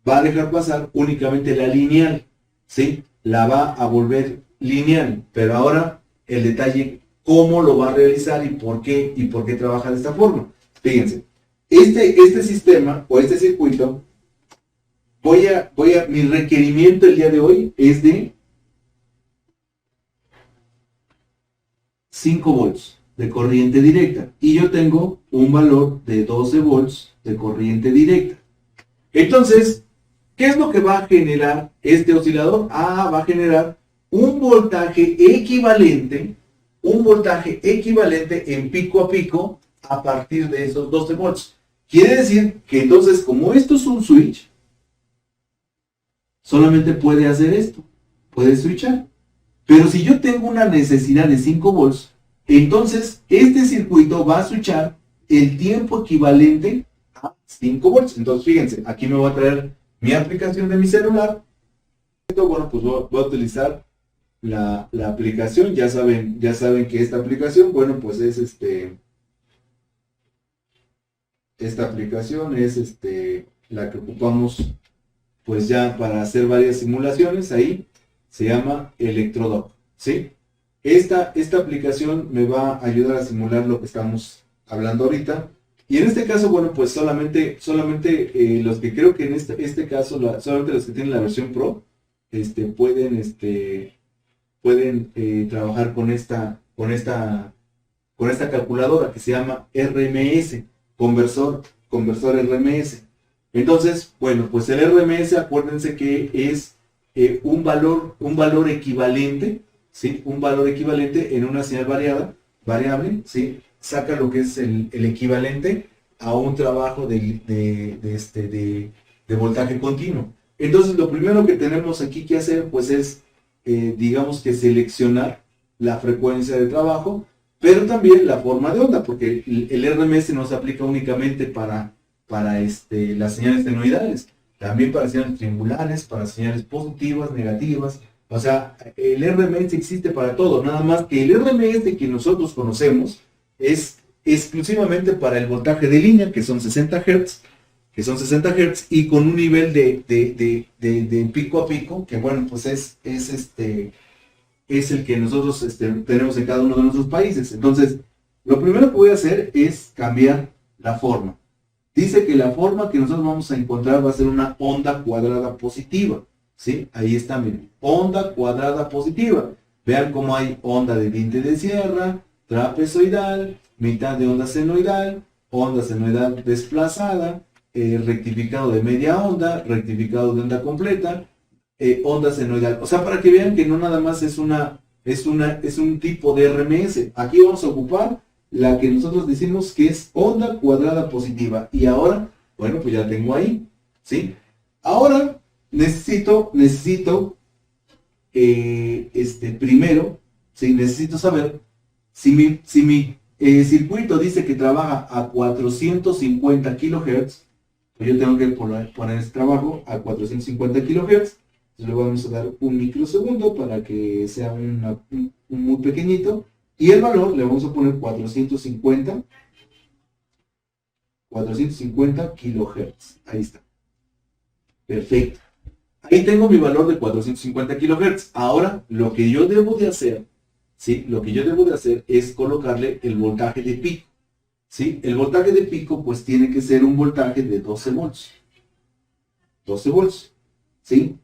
Speaker 1: va a dejar pasar únicamente la lineal, ¿sí? La va a volver lineal, pero ahora el detalle, cómo lo va a realizar y por qué trabaja de esta forma. Fíjense, este sistema o este circuito, mi requerimiento el día de hoy es de 5 volts de corriente directa y yo tengo un valor de 12 volts de corriente directa. Entonces, ¿qué es lo que va a generar este oscilador? Va a generar un voltaje equivalente en pico a pico a partir de esos 12 volts. Quiere decir que entonces, como esto es un switch, solamente puede hacer esto, puede switchar. Pero si yo tengo una necesidad de 5 volts, entonces este circuito va a switchar el tiempo equivalente a 5 volts. Entonces fíjense, aquí me voy a traer mi aplicación de mi celular. Bueno, pues voy a utilizar la aplicación. Ya saben que esta aplicación, bueno, pues es esta aplicación es la que ocupamos pues ya para hacer varias simulaciones. Ahí se llama Electrodoc, ¿sí? Esta aplicación me va a ayudar a simular lo que estamos hablando ahorita. Y en este caso, bueno, pues solamente los que creo que en este caso, solamente los que tienen la versión Pro, pueden trabajar con esta calculadora que se llama RMS, conversor RMS. Entonces, bueno, pues el RMS, acuérdense que es un valor equivalente, ¿sí? Un valor equivalente en una señal variable, ¿sí? saca lo que es el equivalente a un trabajo de voltaje continuo. Entonces, lo primero que tenemos aquí que hacer, pues es, digamos que seleccionar la frecuencia de trabajo, pero también la forma de onda, porque el RMS no se aplica únicamente para las señales senoidales, también para señales triangulares, para señales positivas, negativas. O sea, el RMS existe para todo, nada más que el RMS que nosotros conocemos es exclusivamente para el voltaje de línea, que son 60 Hz, y con un nivel de pico a pico, que bueno, pues es el que nosotros tenemos en cada uno de nuestros países. Entonces, lo primero que voy a hacer es cambiar la forma. Dice que la forma que nosotros vamos a encontrar va a ser una onda cuadrada positiva. ¿Sí? Ahí está, miren. Onda cuadrada positiva. Vean cómo hay onda de diente de sierra, trapezoidal, mitad de onda senoidal desplazada, rectificado de media onda, rectificado de onda completa, onda senoidal. O sea, para que vean que no nada más es un tipo de RMS. Aquí vamos a ocupar la que nosotros decimos que es onda cuadrada positiva. Y ahora, bueno, pues ya tengo ahí, ¿sí? Ahora necesito primero, ¿sí? Necesito saber si mi circuito dice que trabaja a 450 kHz, pues yo tengo que poner este trabajo a 450 kHz. Le vamos a dar un microsegundo para que sea un muy pequeñito. Y el valor le vamos a poner 450 kHz. Ahí está. Perfecto. Ahí tengo mi valor de 450 kHz. Ahora, lo que yo debo de hacer, ¿sí? Lo que yo debo de hacer es colocarle el voltaje de pico. ¿Sí? El voltaje de pico, pues tiene que ser un voltaje de 12 volts. 12 volts. ¿Sí?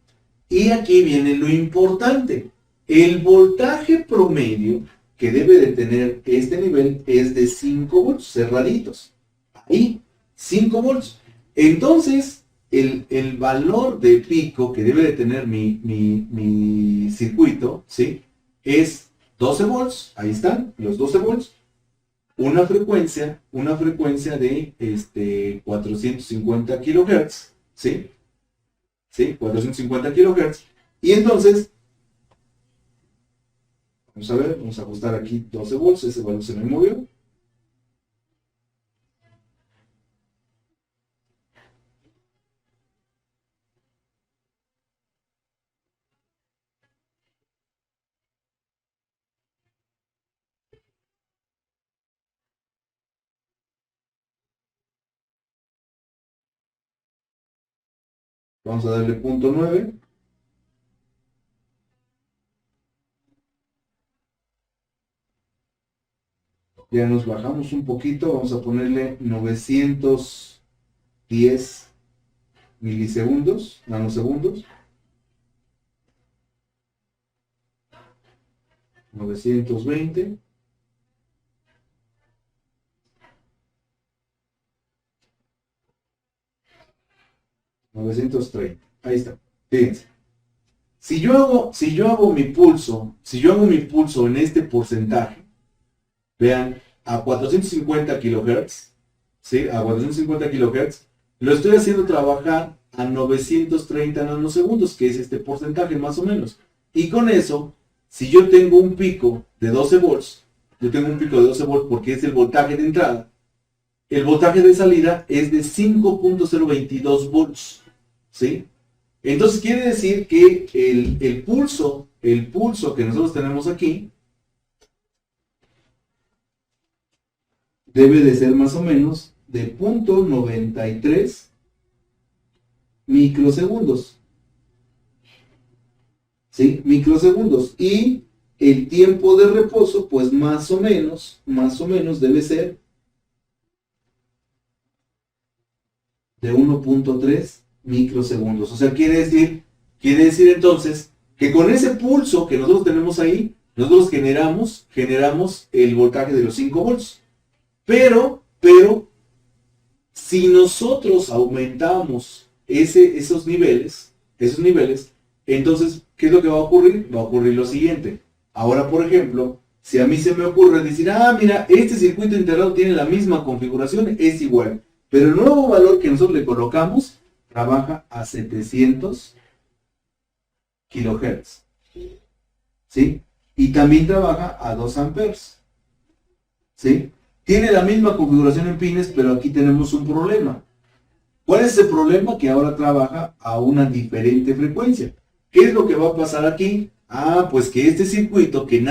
Speaker 1: Y aquí viene lo importante. El voltaje promedio que debe de tener este nivel es de 5 volts, cerraditos. Ahí, 5 volts. Entonces, el valor de pico que debe de tener mi circuito, ¿sí? Es 12 volts. Ahí están, los 12 volts. Una frecuencia de 450 kHz, ¿sí? ¿Sí? 450 kHz. Y entonces, vamos a ver, vamos a ajustar aquí 12 volts, ese valor se me movió. Vamos a darle punto 9. Ya nos bajamos un poquito, vamos a ponerle 910 milisegundos, nanosegundos. 920. 930. Ahí está. Fíjense. Si yo hago mi pulso en este porcentaje, vean, a 450 kHz, ¿sí? A 450 kHz, lo estoy haciendo trabajar a 930 nanosegundos, que es este porcentaje más o menos. Y con eso, si yo tengo un pico de 12 volts, porque es el voltaje de entrada, el voltaje de salida es de 5.022 volts, ¿sí? Entonces quiere decir que el pulso que nosotros tenemos aquí debe de ser más o menos de 0.93 microsegundos. ¿Sí? Microsegundos. Y el tiempo de reposo, pues más o menos debe ser de 1.3 microsegundos. O sea, quiere decir entonces que con ese pulso que nosotros tenemos ahí, nosotros generamos el voltaje de los 5 volts. Pero, si nosotros aumentamos esos niveles, entonces, ¿qué es lo que va a ocurrir? Va a ocurrir lo siguiente. Ahora, por ejemplo, Si a mí se me ocurre decir, ah, mira, este circuito integrado tiene la misma configuración, es igual. Pero el nuevo valor que nosotros le colocamos trabaja a 700 kilohertz. ¿Sí? Y también trabaja a 2 amperes. ¿Sí? Tiene la misma configuración en pines, pero aquí tenemos un problema. ¿Cuál es el problema? Que ahora trabaja a una diferente frecuencia. ¿Qué es lo que va a pasar aquí? Ah, pues que este circuito que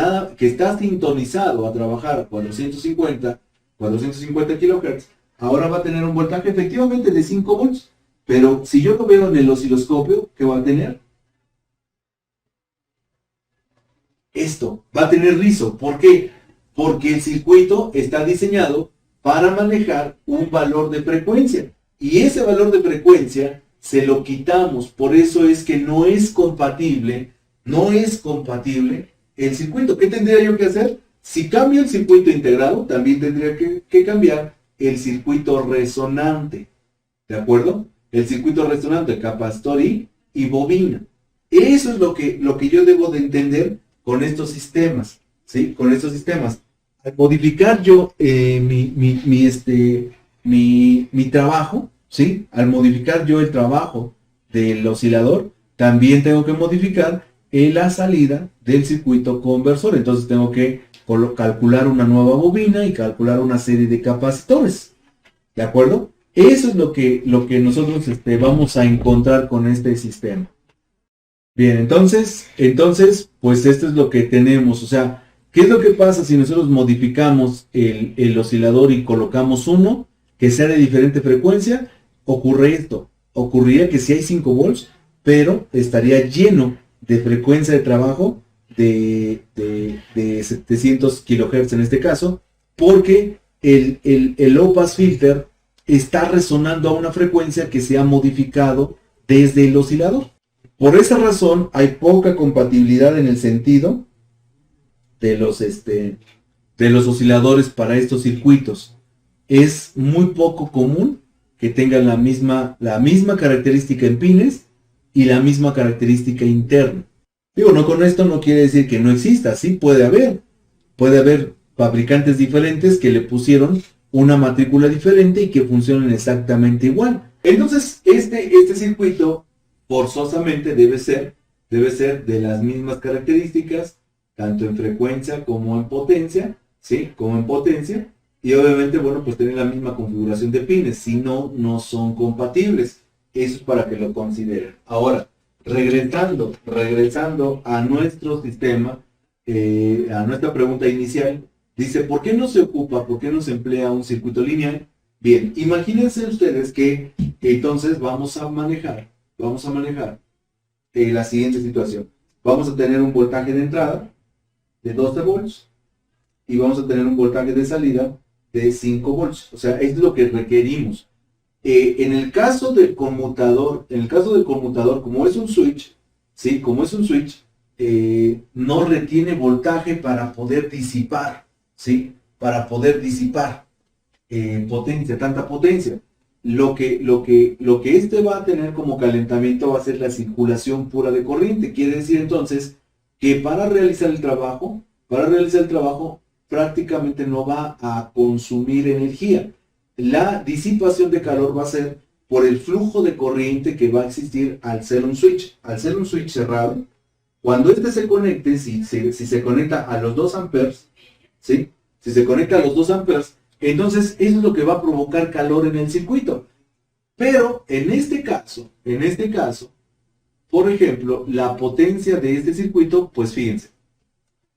Speaker 1: está sintonizado a trabajar a 450 kHz, ahora va a tener un voltaje efectivamente de 5 volts. Pero si yo lo veo en el osciloscopio, ¿qué va a tener? Esto, va a tener rizo. ¿Por qué? Porque el circuito está diseñado para manejar un valor de frecuencia. Y ese valor de frecuencia se lo quitamos. Por eso es que no es compatible el circuito. ¿Qué tendría yo que hacer? Si cambio el circuito integrado, también tendría que cambiar el circuito resonante. ¿De acuerdo? El circuito resonante, capacitor y bobina. Eso es lo que yo debo de entender con estos sistemas. ¿Sí? Con estos sistemas. Al modificar yo mi trabajo, ¿sí? Al modificar yo el trabajo del oscilador, también tengo que modificar la salida del circuito conversor. Entonces tengo que calcular una nueva bobina y calcular una serie de capacitores. ¿De acuerdo? Eso es lo que nosotros vamos a encontrar con este sistema. Bien, entonces, pues esto es lo que tenemos. O sea, ¿qué es lo que pasa si nosotros modificamos el oscilador y colocamos uno que sea de diferente frecuencia? Ocurre esto. Ocurriría que si hay 5 volts, pero estaría lleno de frecuencia de trabajo de 700 kHz en este caso, porque el low pass filter está resonando a una frecuencia que se ha modificado desde el oscilador. Por esa razón hay poca compatibilidad en el sentido de los osciladores para estos circuitos. Es muy poco común que tengan la misma característica en pines y la misma característica interna. Digo, no, con esto no quiere decir que no exista, sí puede haber fabricantes diferentes que le pusieron una matrícula diferente y que funcionen exactamente igual. Entonces, este circuito forzosamente debe ser de las mismas características, tanto en frecuencia como en potencia, ¿sí? Como en potencia. Y obviamente, bueno, pues tener la misma configuración de pines, si no, no son compatibles. Eso es para que lo consideren. Ahora, regresando a nuestro sistema, a nuestra pregunta inicial, dice, ¿por qué no se emplea un circuito lineal? Bien, imagínense ustedes que entonces vamos a manejar la siguiente situación. Vamos a tener un voltaje de entrada de 12 volts y vamos a tener un voltaje de salida de 5 volts. O sea, esto es lo que requerimos. En el caso del conmutador, como es un switch, ¿sí? Como es un switch, no retiene voltaje para poder disipar, ¿sí? Para poder disipar tanta potencia. Lo que este va a tener como calentamiento va a ser la circulación pura de corriente. Quiere decir entonces que para realizar el trabajo prácticamente no va a consumir energía. La disipación de calor va a ser por el flujo de corriente que va a existir al ser un switch. Al ser un switch cerrado, cuando este se conecte, si se conecta a los 2 amperes, ¿sí? Si se conecta a los 2 amperes, entonces eso es lo que va a provocar calor en el circuito. Pero en este caso, por ejemplo, la potencia de este circuito, pues fíjense,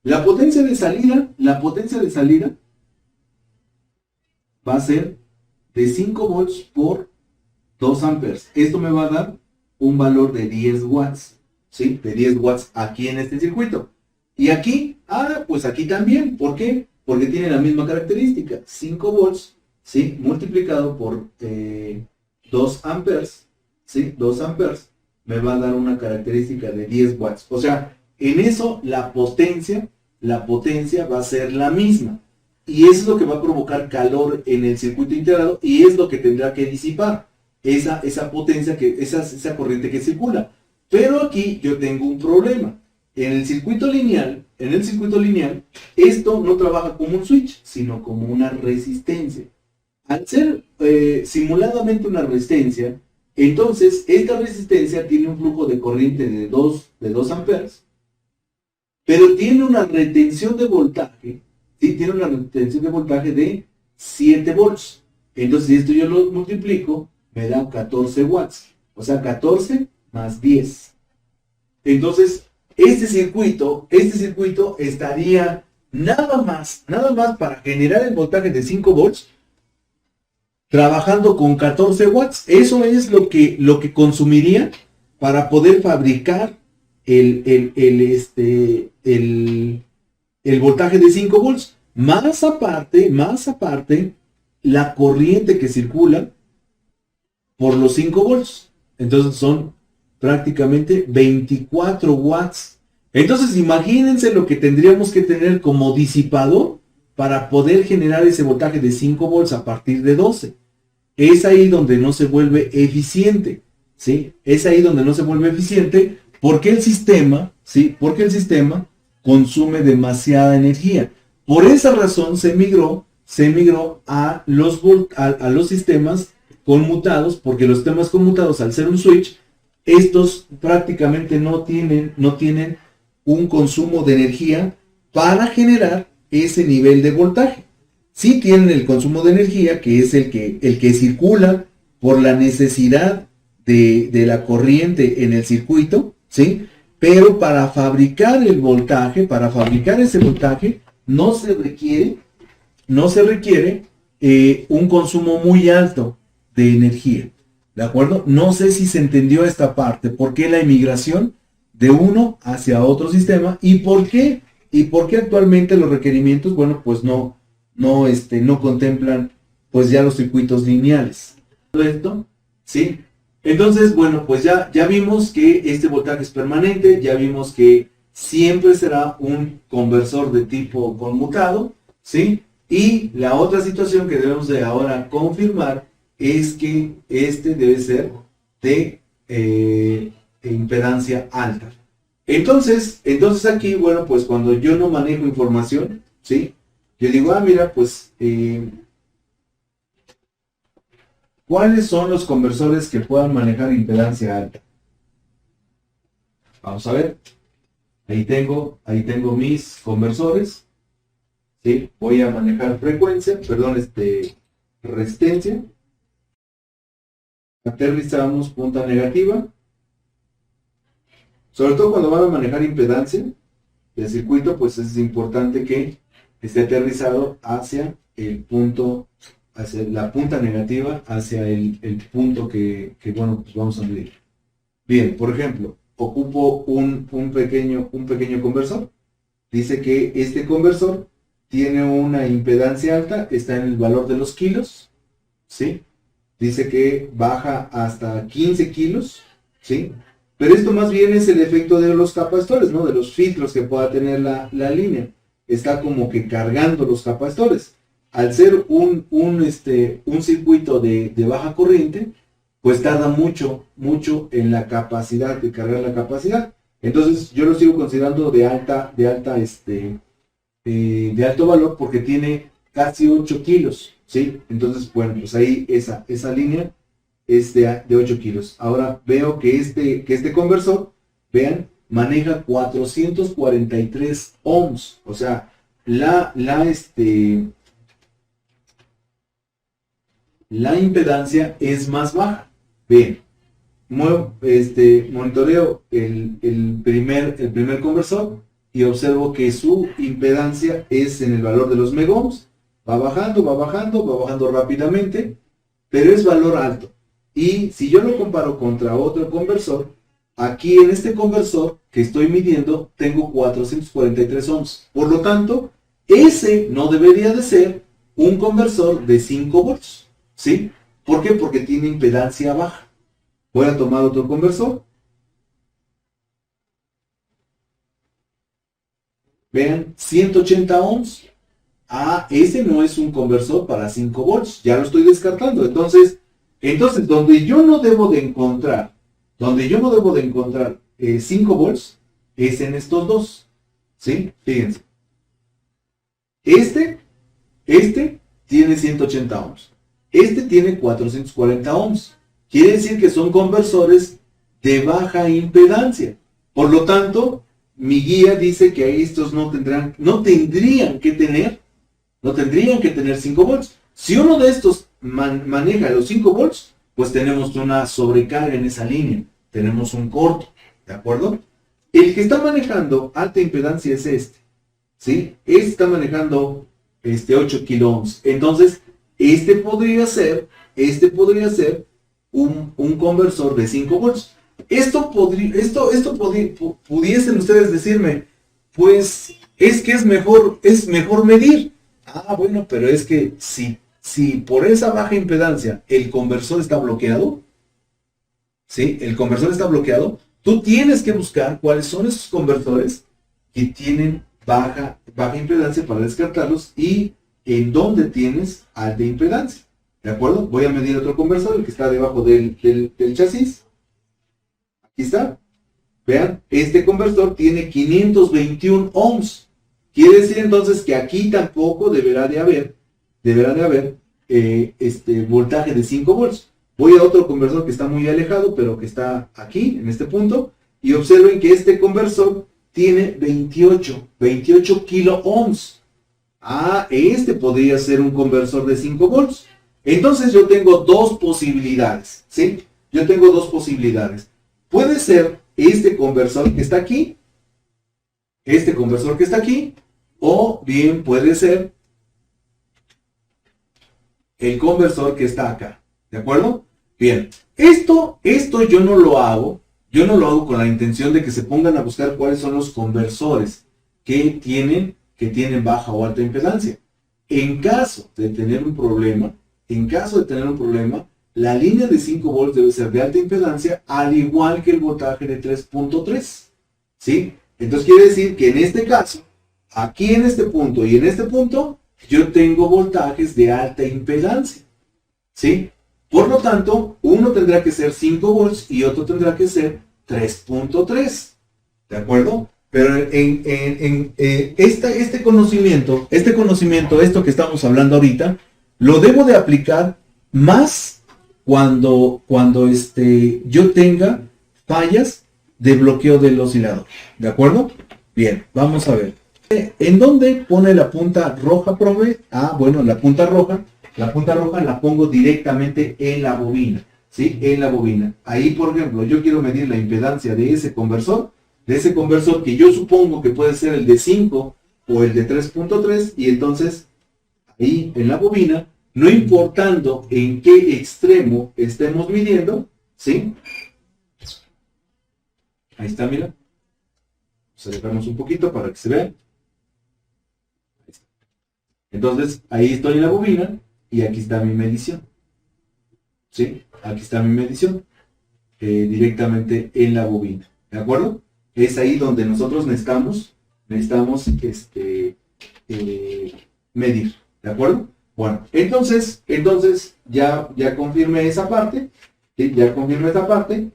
Speaker 1: la potencia de salida va a ser de 5 volts por 2 amperes. Esto me va a dar un valor de 10 watts, ¿sí? De 10 watts aquí en este circuito. Y aquí, pues aquí también. ¿Por qué? Porque tiene la misma característica. 5 volts, ¿sí? Multiplicado por 2 amperes, ¿sí? 2 amperes me va a dar una característica de 10 watts. O sea, en eso la potencia va a ser la misma. Y eso es lo que va a provocar calor en el circuito integrado y es lo que tendrá que disipar esa potencia, esa corriente que circula. Pero aquí yo tengo un problema. En el circuito lineal, esto no trabaja como un switch, sino como una resistencia. Al ser simuladamente una resistencia, entonces esta resistencia tiene un flujo de corriente de 2 amperes, pero tiene una retención de voltaje, ¿sí? Tiene una retención de voltaje de 7 volts. Entonces, si esto yo lo multiplico, me da 14 watts. O sea, 14 más 10. Entonces, este circuito estaría nada más para generar el voltaje de 5 volts, trabajando con 14 watts. Eso es lo que consumiría para poder fabricar el voltaje de 5 volts. Más aparte, la corriente que circula por los 5 volts. Entonces son prácticamente 24 watts. Entonces imagínense lo que tendríamos que tener como disipador para poder generar ese voltaje de 5 volts a partir de 12. Es ahí donde no se vuelve eficiente, ¿sí? Es ahí donde no se vuelve eficiente porque el sistema, ¿sí? Porque el sistema consume demasiada energía. Por esa razón se migró a los sistemas conmutados, porque los sistemas conmutados, al ser un switch, estos prácticamente no tienen un consumo de energía para generar ese nivel de voltaje. Sí tienen el consumo de energía, que es el que circula por la necesidad de la corriente en el circuito, ¿sí? Pero para fabricar el voltaje, para fabricar ese voltaje, no se requiere un consumo muy alto de energía, ¿de acuerdo? No sé si se entendió esta parte, por qué la emigración de uno hacia otro sistema y por qué actualmente los requerimientos, bueno, pues no contemplan pues ya los circuitos lineales. ¿Esto? ¿Sí? Entonces, bueno, pues ya vimos que este voltaje es permanente, ya vimos que siempre será un conversor de tipo conmutado, ¿sí? Y la otra situación que debemos de ahora confirmar es que este debe ser de impedancia alta. Entonces aquí, bueno, pues cuando yo no manejo información, ¿sí? Yo digo, mira, pues, ¿cuáles son los conversores que puedan manejar impedancia alta? Vamos a ver. Ahí tengo mis conversores. ¿Sí? Voy a manejar resistencia. Aterrizamos punta negativa. Sobre todo cuando van a manejar impedancia del circuito, pues es importante que esté aterrizado hacia el punto, hacia la punta negativa, hacia el punto que bueno, pues vamos a medir. Bien, por ejemplo, ocupo un pequeño conversor. Dice que este conversor tiene una impedancia alta, está en el valor de los kilos, ¿sí? Dice que baja hasta 15 kilos, ¿sí? Pero esto más bien es el efecto de los capacitores, ¿no? De los filtros que pueda tener la línea. Está como que cargando los capacitores. Al ser un circuito de baja corriente, pues tarda mucho en la capacidad de cargar la capacidad. Entonces yo lo sigo considerando de alto valor porque tiene casi 8 kilos, ¿sí? Entonces, bueno, pues ahí esa línea es de 8 kilos. Ahora veo que este conversor, vean, maneja 443 ohms. O sea, la impedancia es más baja. Bien, monitoreo el primer conversor y observo que su impedancia es en el valor de los megohms. Va bajando rápidamente, pero es valor alto. Y si yo lo comparo contra otro conversor, aquí en este conversor que estoy midiendo tengo 443 ohms. Por lo tanto, ese no debería de ser un conversor de 5 volts. ¿Sí? ¿Por qué? Porque tiene impedancia baja. Voy a tomar otro conversor. Vean, 180 ohms. Ese no es un conversor para 5 volts. Ya lo estoy descartando. Entonces, donde yo no debo de encontrar 5 volts, es en estos dos, ¿sí? Fíjense. Este tiene 180 ohms. Este tiene 440 ohms. Quiere decir que son conversores de baja impedancia. Por lo tanto, mi guía dice que estos no tendrían que tener 5 volts. Si uno de estos maneja los 5 volts, pues tenemos una sobrecarga en esa línea. Tenemos un corto, ¿de acuerdo? El que está manejando alta impedancia es este, ¿sí? Este está manejando 8 kilo ohms. Entonces, este podría ser un conversor de 5 volts. Pudiesen ustedes decirme, pues es que es mejor medir. Ah, bueno, pero es que si por esa baja impedancia el conversor está bloqueado, ¿sí? El conversor está bloqueado, tú tienes que buscar cuáles son esos conversores que tienen baja impedancia para descartarlos y en dónde tienes alta impedancia. ¿De acuerdo? Voy a medir otro conversor, el que está debajo del chasis. Aquí está. Vean, este conversor tiene 521 ohms. Quiere decir entonces que aquí tampoco deberá de haber voltaje de 5 volts. Voy a otro conversor que está muy alejado, pero que está aquí, en este punto, y observen que este conversor tiene 28 kilo ohms. Ah, este podría ser un conversor de 5 volts. Entonces yo tengo dos posibilidades, ¿sí? Yo tengo dos posibilidades. Puede ser este conversor que está aquí, o bien puede ser el conversor que está acá, ¿de acuerdo? Bien, esto yo no lo hago con la intención de que se pongan a buscar cuáles son los conversores que tienen baja o alta impedancia. En caso de tener un problema, la línea de 5 volts debe ser de alta impedancia, al igual que el voltaje de 3.3, ¿sí? Entonces quiere decir que en este caso, aquí en este punto y en este punto, yo tengo voltajes de alta impedancia, ¿sí? Por lo tanto, uno tendrá que ser 5 volts y otro tendrá que ser 3.3, ¿de acuerdo? Pero este conocimiento, esto que estamos hablando ahorita, lo debo de aplicar más cuando yo tenga fallas de bloqueo del oscilador, ¿de acuerdo? Bien, vamos a ver. ¿En dónde pone la punta roja, profe? Ah, bueno, la punta roja la pongo directamente en la bobina, ¿sí? En la bobina. Ahí, por ejemplo, yo quiero medir la impedancia de ese conversor que yo supongo que puede ser el de 5 o el de 3.3, y entonces ahí en la bobina, no importando en qué extremo estemos midiendo, ¿sí? Ahí está, mira. Aceleramos un poquito para que se vea. Entonces, ahí estoy en la bobina y aquí está mi medición. ¿Sí? Aquí está mi medición. Directamente en la bobina. ¿De acuerdo? Es ahí donde nosotros necesitamos medir. ¿De acuerdo? Bueno, entonces ya confirmé esa parte. ¿Sí? Ya confirmé esa parte.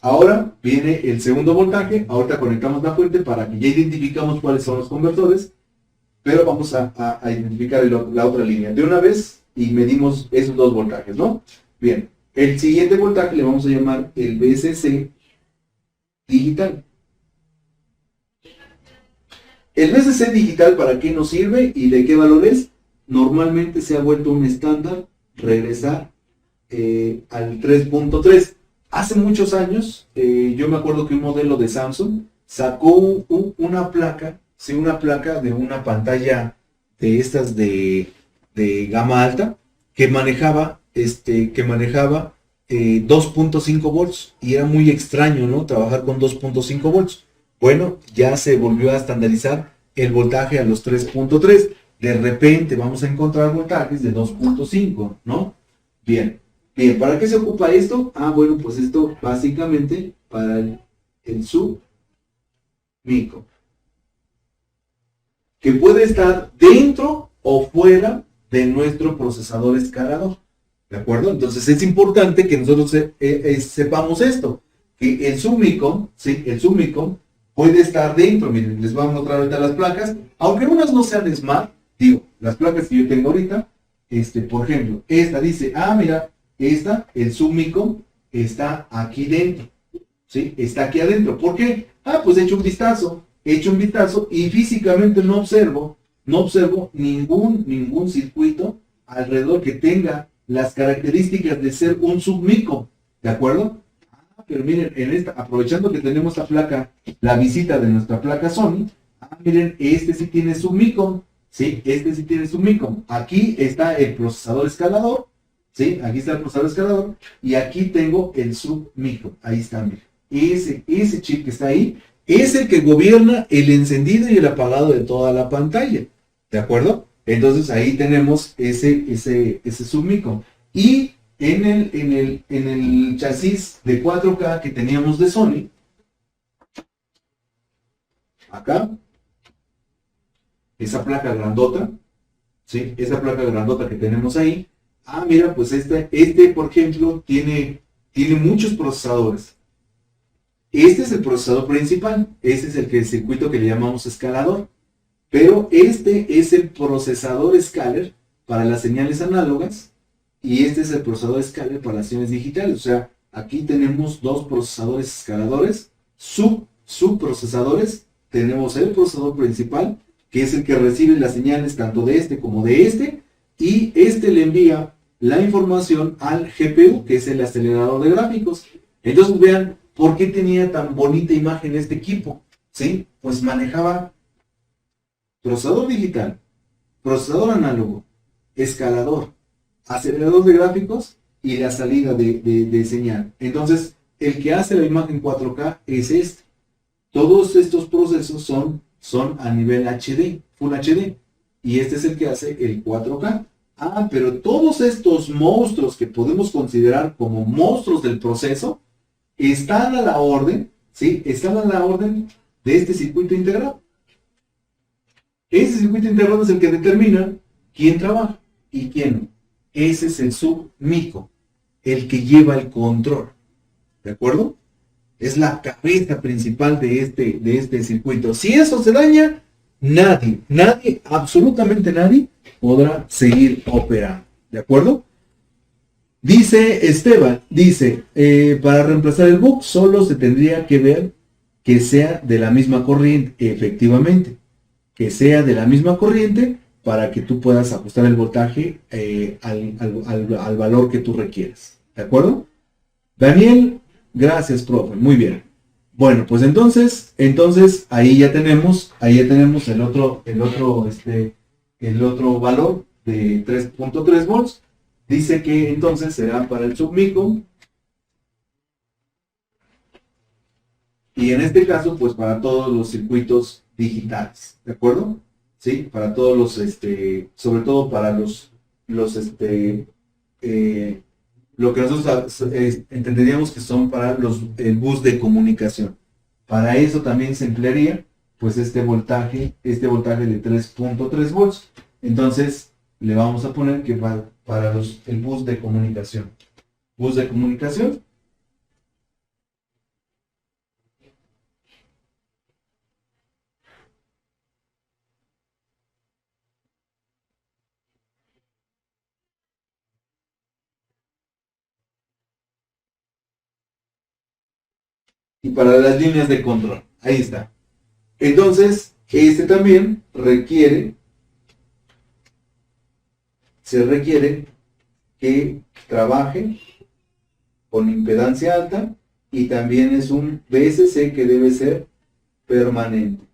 Speaker 1: Ahora viene el segundo voltaje. Ahorita conectamos la fuente para que ya identificamos cuáles son los conversores. Pero vamos a identificar la otra línea de una vez y medimos esos dos voltajes, ¿no? Bien, el siguiente voltaje le vamos a llamar el VCC digital. El VCC digital, ¿para qué nos sirve y de qué valor es? Normalmente se ha vuelto un estándar regresar al 3.3. Hace muchos años, yo me acuerdo que un modelo de Samsung sacó una placa, ¿sí? Una placa de una pantalla de estas de gama alta que manejaba 2.5 volts y era muy extraño, ¿no? Trabajar con 2.5 volts. Bueno, ya se volvió a estandarizar el voltaje a los 3.3. De repente vamos a encontrar voltajes de 2.5, ¿no? Bien, ¿para qué se ocupa esto? Ah, bueno, pues esto básicamente para el submicro, que puede estar dentro o fuera de nuestro procesador escalador, ¿de acuerdo? Entonces es importante que nosotros sepamos esto, que el submicron, ¿sí? El submicron puede estar dentro. Miren, les voy a mostrar ahorita las placas, aunque unas no sean smart, digo, las placas que yo tengo ahorita, por ejemplo, esta dice, mira, el submicron está aquí dentro, ¿sí? Está aquí adentro. ¿Por qué? Pues he hecho un vistazo y físicamente no observo ningún circuito alrededor que tenga las características de ser un submicron, ¿de acuerdo? Pero miren, aprovechando que tenemos la placa, la visita de nuestra placa Sony, miren, sí tiene submicron, ¿sí? Sí tiene submicron. Aquí está el procesador escalador, ¿sí? Aquí está el procesador escalador, y aquí tengo el submicron. Ahí está, miren. Ese chip que está ahí es el que gobierna el encendido y el apagado de toda la pantalla, ¿de acuerdo? Entonces ahí tenemos ese submicron. Y en el chasis de 4K que teníamos de Sony, acá, esa placa grandota, ¿sí? Esa placa grandota que tenemos ahí, mira, pues por ejemplo, tiene muchos procesadores. Este es el procesador principal, este es el circuito que le llamamos escalador, pero este es el procesador scaler para las señales análogas y este es el procesador scaler para las señales digitales. O sea, aquí tenemos dos procesadores escaladores, subprocesadores. Tenemos el procesador principal, que es el que recibe las señales tanto de este como de este, y este le envía la información al GPU, que es el acelerador de gráficos. Entonces vean por qué tenía tan bonita imagen este equipo, ¿sí? Pues manejaba procesador digital, procesador análogo, escalador, acelerador de gráficos y la salida de señal. Entonces, el que hace la imagen 4K es este. Todos estos procesos son a nivel HD, Full HD, y este es el que hace el 4K. Pero todos estos monstruos que podemos considerar como monstruos del proceso están a la orden, ¿sí? Están a la orden de este circuito integrado. Ese circuito integrado es el que determina quién trabaja y quién no. Ese es el submicron, el que lleva el control, ¿de acuerdo? Es la cabeza principal de este circuito. Si eso se daña, nadie, absolutamente nadie podrá seguir operando, ¿de acuerdo? Dice Esteban, para reemplazar el bug solo se tendría que ver que sea de la misma corriente, efectivamente, que sea de la misma corriente para que tú puedas ajustar el voltaje al valor que tú requieres, ¿de acuerdo? Daniel, gracias, profe, muy bien. Bueno, pues entonces ahí ya tenemos el otro valor de 3.3 volts. Dice que entonces será para el submicron. Y en este caso, pues para todos los circuitos digitales, ¿de acuerdo? Sí, para todos los, sobre todo para lo que nosotros entenderíamos que son para el bus de comunicación. Para eso también se emplearía, pues este voltaje de 3.3 volts. Entonces, le vamos a poner que va para el bus de comunicación. Bus de comunicación. Y para las líneas de control. Ahí está. Entonces, también se requiere que trabaje con impedancia alta y también es un VSC que debe ser permanente.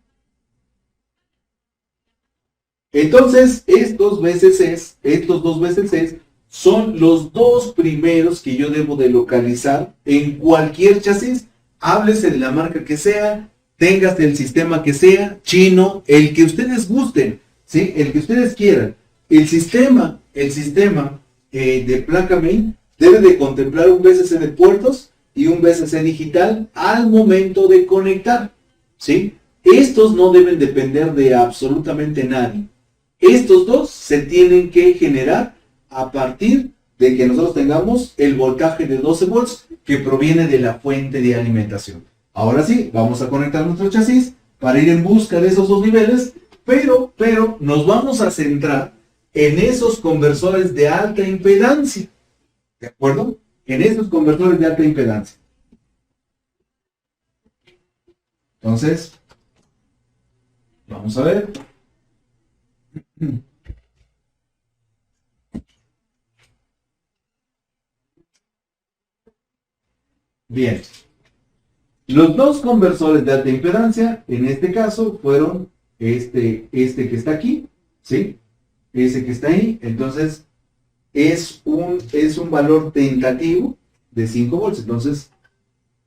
Speaker 1: Entonces, estos dos VSCs son los dos primeros que yo debo de localizar en cualquier chasis. Háblese de la marca que sea, tengas el sistema que sea, chino, el que ustedes gusten, ¿sí? El que ustedes quieran. El sistema de placa main debe de contemplar un VSC de puertos y un VSC digital al momento de conectar, ¿sí? Estos no deben depender de absolutamente nadie. Estos dos se tienen que generar a partir de que nosotros tengamos el voltaje de 12 volts que proviene de la fuente de alimentación. Ahora sí, vamos a conectar nuestro chasis para ir en busca de esos dos niveles, pero nos vamos a centrar en esos conversores de alta impedancia. ¿De acuerdo? En esos conversores de alta impedancia. Entonces, vamos a ver. Bien. Los dos conversores de alta impedancia, en este caso, fueron este que está aquí, ¿sí? Ese que está ahí. Entonces, es un valor tentativo de 5 volts. Entonces,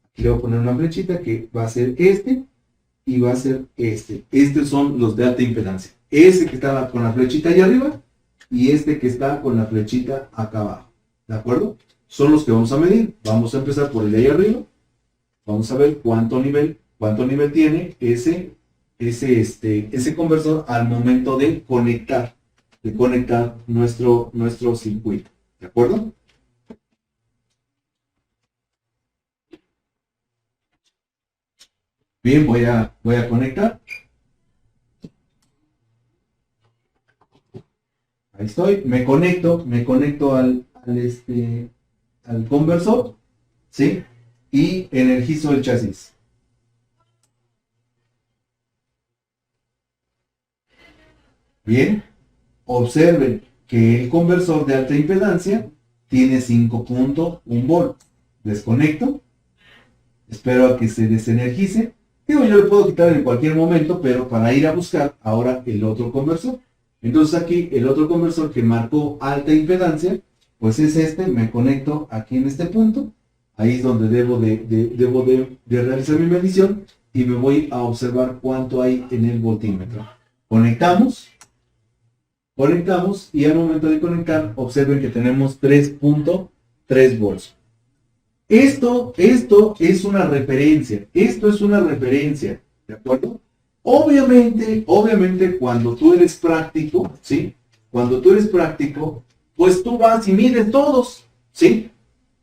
Speaker 1: aquí le voy a poner una flechita que va a ser este y va a ser este. Estos son los de alta impedancia. Ese que está con la flechita allá arriba y este que está con la flechita acá abajo. ¿De acuerdo? Son los que vamos a medir. Vamos a empezar por el de ahí arriba. Vamos a ver cuánto nivel tiene ese conversor al momento de conectar nuestro circuito. ¿De acuerdo? Bien, voy a conectar. Ahí estoy. Me conecto al conversor, ¿sí? Y energizo el chasis. Bien, observen que el conversor de alta impedancia tiene 5.1 volt. Desconecto. Espero a que se desenergice. Digo, yo le puedo quitar en cualquier momento, pero para ir a buscar ahora el otro conversor. Entonces aquí el otro conversor que marcó alta impedancia, pues es este. Me conecto aquí en este punto. Ahí es donde debo de realizar mi medición y me voy a observar cuánto hay en el voltímetro. Conectamos y al momento de conectar, observen que tenemos 3.3 volts. Esto es una referencia. Esto es una referencia. ¿De acuerdo? Obviamente, cuando tú eres práctico, ¿sí? Cuando tú eres práctico, pues tú vas y mides todos, ¿sí?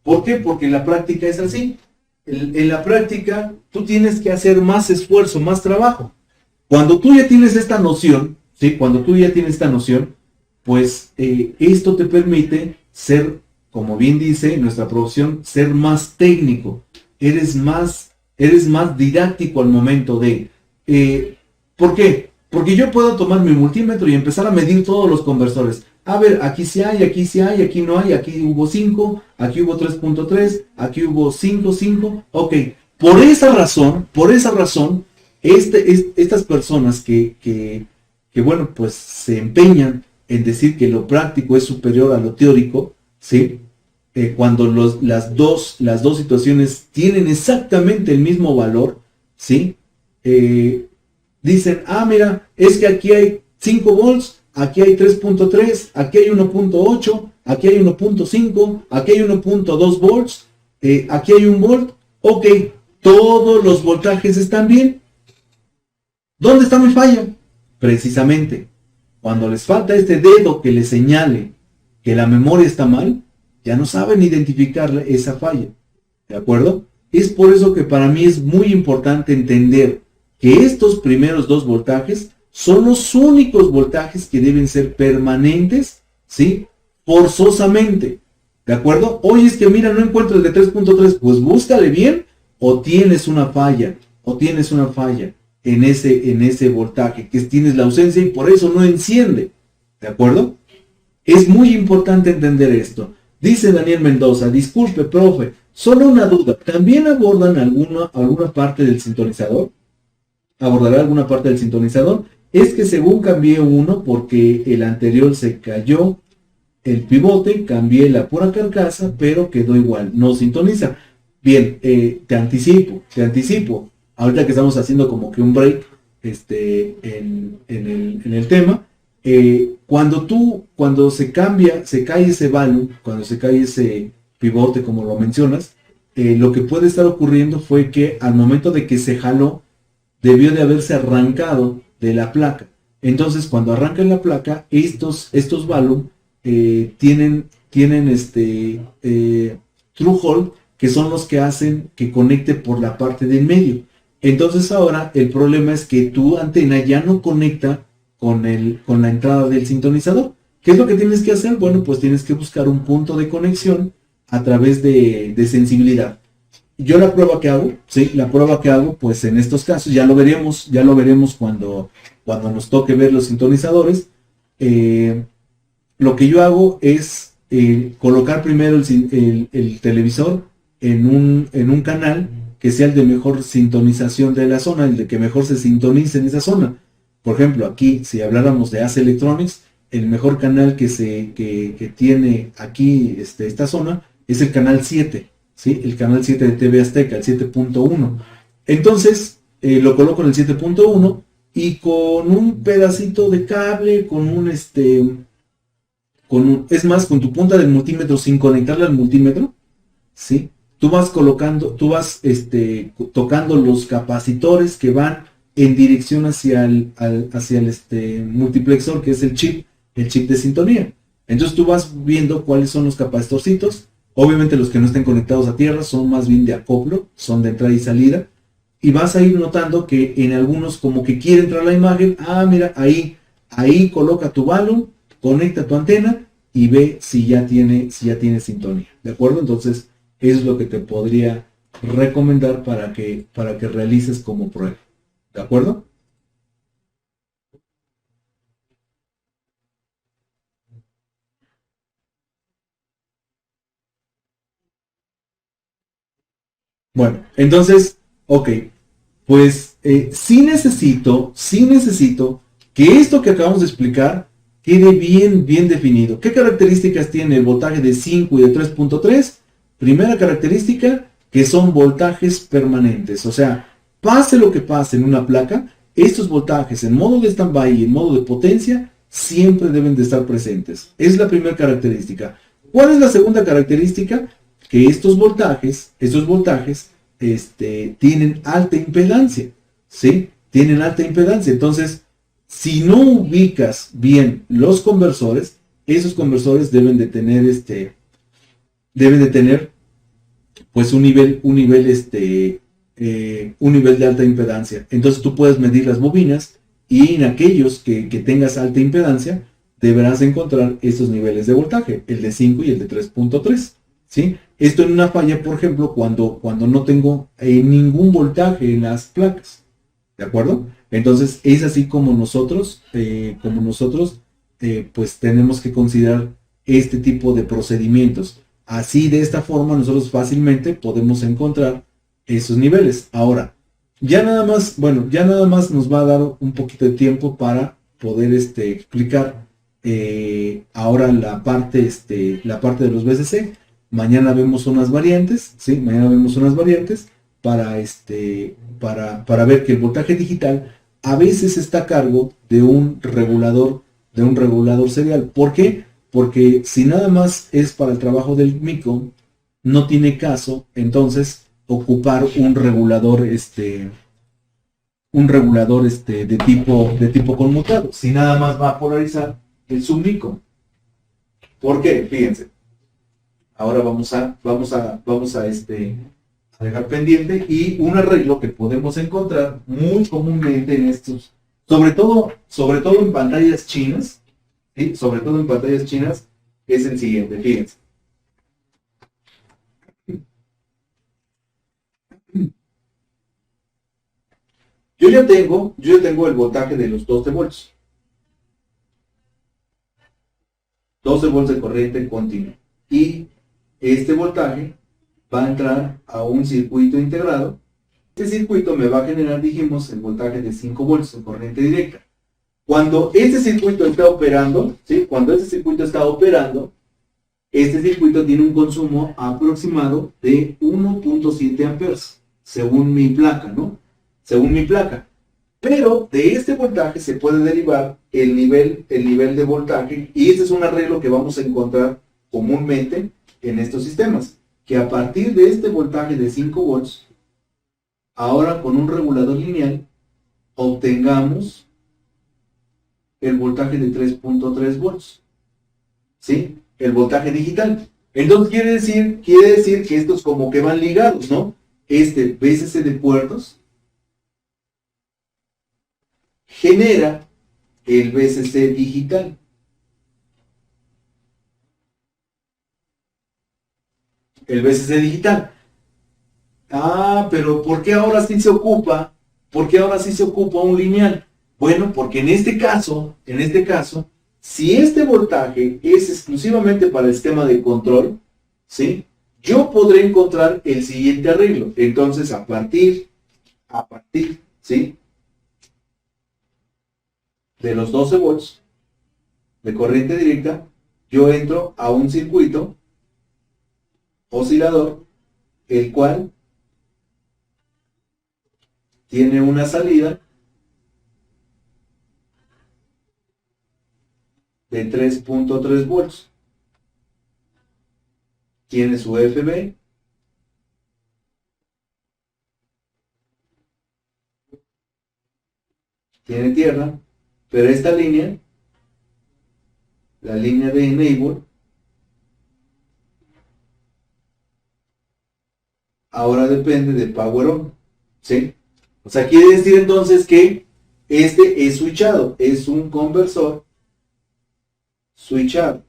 Speaker 1: ¿Por qué? Porque en la práctica es así. En la práctica tú tienes que hacer más esfuerzo, más trabajo. Cuando tú ya tienes esta noción, ¿sí? Cuando tú ya tienes esta noción, pues esto te permite ser, como bien dice nuestra producción, ser más técnico. Eres más didáctico al momento de... ¿por qué? Porque yo puedo tomar mi multímetro y empezar a medir todos los conversores. A ver, aquí sí hay, aquí no hay, aquí hubo 5, aquí hubo 3.3, aquí hubo 5. Ok, por esa razón, estas personas que bueno, pues se empeñan en decir que lo práctico es superior a lo teórico, ¿sí? Cuando las dos situaciones tienen exactamente el mismo valor, ¿sí? Dicen, mira, es que aquí hay 5 volts, aquí hay 3.3, aquí hay 1.8, aquí hay 1.5, aquí hay 1.2 volts, aquí hay 1 volt. Ok, todos los voltajes están bien. ¿Dónde está mi falla? Precisamente, cuando les falta este dedo que les señale que la memoria está mal, ya no saben identificar esa falla. ¿De acuerdo? Es por eso que para mí es muy importante entender que estos primeros dos voltajes son los únicos voltajes que deben ser permanentes, ¿sí? Forzosamente. ¿De acuerdo? Oye, es que mira, no encuentro el de 3.3. Pues búscale bien o tienes una falla. En ese voltaje, que tienes la ausencia y por eso no enciende. ¿De acuerdo? Es muy importante entender esto. Dice Daniel Mendoza, disculpe, profe, solo una duda. ¿También abordan alguna parte del sintonizador? ¿Abordará alguna parte del sintonizador? Es que según cambié uno porque el anterior se cayó el pivote, cambié la pura carcasa, pero quedó igual, no sintoniza. Bien, te anticipo. Ahorita que estamos haciendo como que un break en el tema, cuando se cae ese value, cuando se cae ese pivote, como lo mencionas, lo que puede estar ocurriendo fue que al momento de que se jaló, debió de haberse arrancado de la placa. Entonces, cuando arranca la placa, estos value tienen Through-hole, que son los que hacen que conecte por la parte del medio. Entonces ahora el problema es que tu antena ya no conecta con la entrada del sintonizador. ¿Qué es lo que tienes que hacer? Bueno, pues tienes que buscar un punto de conexión a través de sensibilidad. Yo la prueba que hago, sí, la prueba que hago, pues en estos casos, ya lo veremos cuando nos toque ver los sintonizadores. Lo que yo hago es colocar primero el televisor en un canal que sea el de mejor sintonización de la zona, el de que mejor se sintonice en esa zona. Por ejemplo, aquí, si habláramos de AC Electronics, el mejor canal que tiene aquí esta zona es el canal 7, ¿sí? El canal 7 de TV Azteca, el 7.1. Entonces, lo coloco en el 7.1 y con un pedacito de cable, es más, con tu punta del multímetro sin conectarle al multímetro, ¿sí? Tú vas tocando los capacitores que van en dirección hacia el multiplexor, que es el chip de sintonía. Entonces tú vas viendo cuáles son los capacitorcitos. Obviamente los que no estén conectados a tierra son más bien de acoplo, son de entrada y salida. Y vas a ir notando que en algunos como que quiere entrar la imagen. Mira, ahí coloca tu balón, conecta tu antena y ve si ya tiene sintonía. ¿De acuerdo? Entonces, eso es lo que te podría recomendar para que realices como prueba. ¿De acuerdo? Bueno, entonces, ok, pues sí necesito que esto que acabamos de explicar quede bien definido. ¿Qué características tiene el voltaje de 5 y de 3.3? Primera característica, que son voltajes permanentes. O sea, pase lo que pase en una placa, estos voltajes en modo de standby y en modo de potencia siempre deben de estar presentes. Es la primera característica. ¿Cuál es la segunda característica? Que estos voltajes tienen alta impedancia, ¿sí? Tienen alta impedancia. Entonces, si no ubicas bien los conversores, esos conversores deben de tener pues un nivel de alta impedancia. Entonces tú puedes medir las bobinas y en aquellos que tengas alta impedancia, deberás encontrar estos niveles de voltaje, el de 5 y el de 3.3, ¿sí? Esto en una falla, por ejemplo, cuando no tengo ningún voltaje en las placas, ¿de acuerdo? Entonces es así como nosotros, pues tenemos que considerar este tipo de procedimientos. Así, de esta forma, nosotros fácilmente podemos encontrar esos niveles. Ahora, ya nada más nos va a dar un poquito de tiempo para poder explicar ahora la parte de los BCC. Mañana vemos unas variantes, ¿sí? Mañana vemos unas variantes para ver que el voltaje digital a veces está a cargo de un regulador serial. ¿Por qué? Porque si nada más es para el trabajo del micro, no tiene caso entonces ocupar de tipo conmutado. Si nada más va a polarizar el submicro. ¿Por qué? Fíjense. Ahora vamos a dejar pendiente y un arreglo que podemos encontrar muy comúnmente en estos, sobre todo en pantallas chinas, ¿sí? Sobre todo en pantallas chinas, es el siguiente, fíjense. Yo ya tengo el voltaje de los 12 volts. 12 volts de corriente continua. Y este voltaje va a entrar a un circuito integrado. Este circuito me va a generar, dijimos, el voltaje de 5 volts en corriente directa. Cuando este circuito está operando, ¿sí? Cuando este circuito está operando, este circuito tiene un consumo aproximado de 1.7 amperes, según mi placa, ¿no? Según mi placa. Pero de este voltaje se puede derivar el nivel de voltaje, y este es un arreglo que vamos a encontrar comúnmente en estos sistemas, que a partir de este voltaje de 5 volts, ahora con un regulador lineal, obtengamos el voltaje de 3.3 volts, ¿sí? el voltaje digital. Entonces quiere decir que estos como que van ligados, ¿no? Este VCC de puertos genera el VCC digital. El VCC digital. Ah, pero ¿por qué ahora sí se ocupa? ¿Por qué ahora sí se ocupa un lineal? Bueno, porque en este caso, si este voltaje es exclusivamente para el sistema de control, ¿sí? Yo podré encontrar el siguiente arreglo. Entonces, a partir, ¿sí? De los 12 volts de corriente directa, yo entro a un circuito oscilador, el cual tiene una salida de 3.3 volts. Tiene su FB, tiene tierra, pero esta línea, la línea de enable, ahora depende de power on, ¿sí? O sea, quiere decir entonces que este es switchado, es un conversor switchado.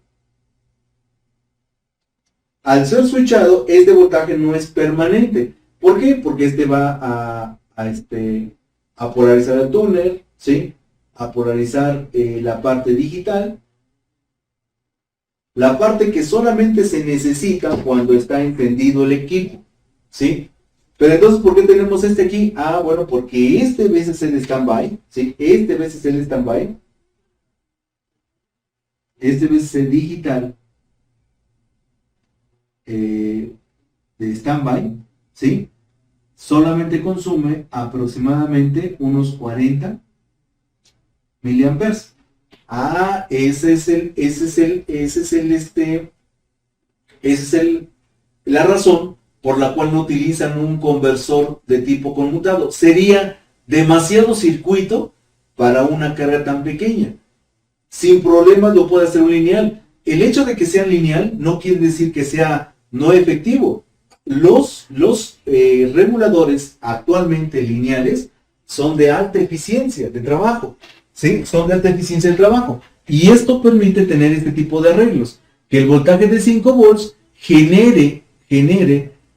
Speaker 1: Al ser switchado, este voltaje no es permanente. ¿Por qué? Porque este va a polarizar el túnel, ¿sí? A polarizar la parte digital, la parte que solamente se necesita cuando está encendido el equipo, ¿sí? Pero entonces, ¿por qué tenemos este aquí? Ah, bueno, porque este VCC de standby, ¿sí? Este VCC de standby, este VCC digital de standby, ¿sí? Solamente consume aproximadamente unos 40 miliamperes. Ah, la razón por la cual no utilizan un conversor de tipo conmutado. Sería demasiado circuito para una carga tan pequeña. Sin problemas lo puede hacer un lineal. El hecho de que sea lineal no quiere decir que sea no efectivo. Los reguladores actualmente lineales son de alta eficiencia de trabajo. ¿Sí? Son de alta eficiencia de trabajo. Y esto permite tener este tipo de arreglos. Que el voltaje de 5 volts genere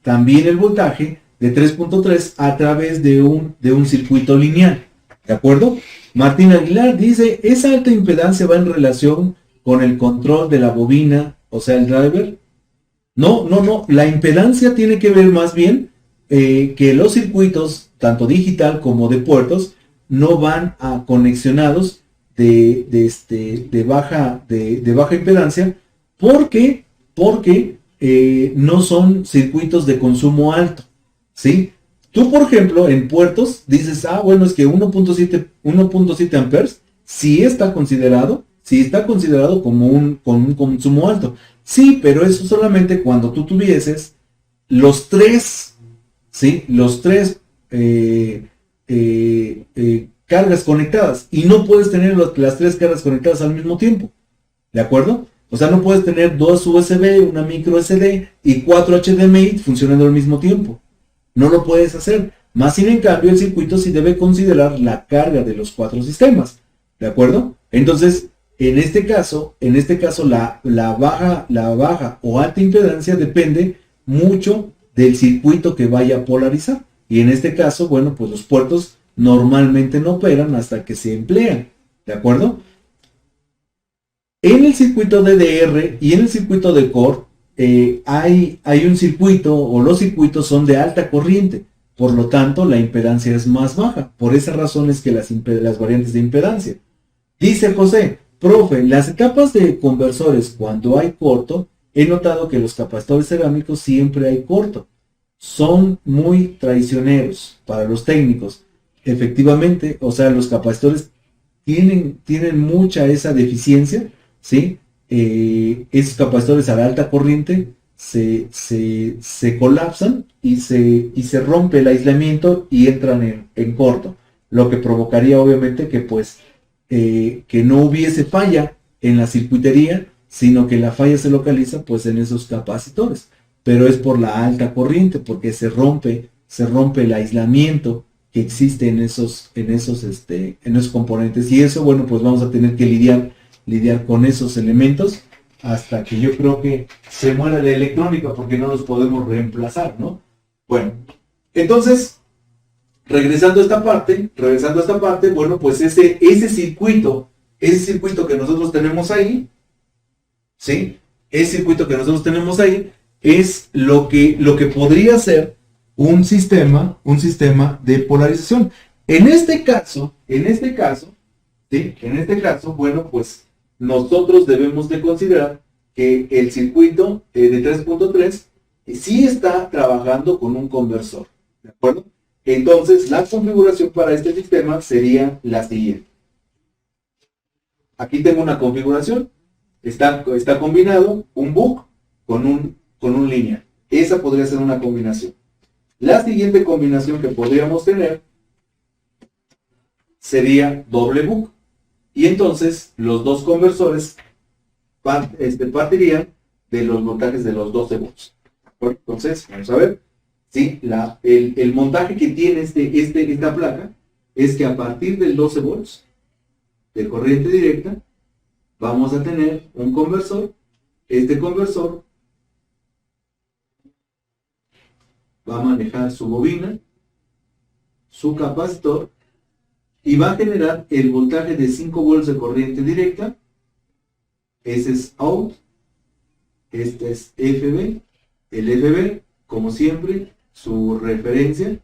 Speaker 1: también el voltaje de 3.3 a través de un circuito lineal. ¿De acuerdo? Martín Aguilar dice, ¿esa alta impedancia va en relación con el control de la bobina, o sea, el driver? No. La impedancia tiene que ver más bien que los circuitos, tanto digital como de puertos, no van a conexionados de baja impedancia porque no son circuitos de consumo alto, ¿sí? Tú, por ejemplo, en puertos dices, bueno, es que 1.7 amperes sí está considerado como con un consumo alto. Sí, pero eso solamente cuando tú tuvieses los tres, ¿sí? Los tres cargas conectadas. Y no puedes tener las tres cargas conectadas al mismo tiempo. ¿De acuerdo? O sea, no puedes tener dos USB, una micro SD y 4 HDMI funcionando al mismo tiempo. No lo puedes hacer. Más sin en cambio, el circuito sí debe considerar la carga de los 4 sistemas. ¿De acuerdo? Entonces, en este caso, la baja o alta impedancia depende mucho del circuito que vaya a polarizar. Y en este caso, bueno, pues los puertos normalmente no operan hasta que se emplean. ¿De acuerdo? En el circuito DDR y en el circuito de core hay un circuito o los circuitos son de alta corriente. Por lo tanto, la impedancia es más baja. Por esa razón es que las variantes de impedancia. Dice José, profe, las capas de conversores cuando hay corto, he notado que los capacitores cerámicos siempre hay corto. Son muy traicioneros para los técnicos. Efectivamente, o sea, los capacitores tienen mucha esa deficiencia, ¿sí? Esos capacitores a la alta corriente se colapsan y se rompe el aislamiento y entran en corto, lo que provocaría obviamente que no hubiese falla en la circuitería sino que la falla se localiza pues en esos capacitores, pero es por la alta corriente, porque se rompe el aislamiento que existe en esos componentes, y eso, bueno, pues vamos a tener que lidiar con esos elementos hasta que yo creo que se muera la electrónica, porque no los podemos reemplazar, ¿no? Bueno, entonces, regresando a esta parte, bueno, pues ese circuito que nosotros tenemos ahí, ¿sí? Ese circuito que nosotros tenemos ahí es lo que podría ser un sistema de polarización. En este caso, ¿sí? Bueno, pues nosotros debemos de considerar que el circuito de 3.3 sí está trabajando con un conversor, ¿de acuerdo? Entonces, la configuración para este sistema sería la siguiente. Aquí tengo una configuración, está combinado un buc con un lineal. Esa podría ser una combinación. La siguiente combinación que podríamos tener sería doble buc. Y entonces los dos conversores partirían de los voltajes de los 12 volts. Entonces, vamos a ver. Sí, el montaje que tiene esta placa es que a partir del 12 volts de corriente directa vamos a tener un conversor. Este conversor va a manejar su bobina, su capacitor, y va a generar el voltaje de 5 volts de corriente directa. Ese es out, este es FB, el FB, como siempre, su referencia.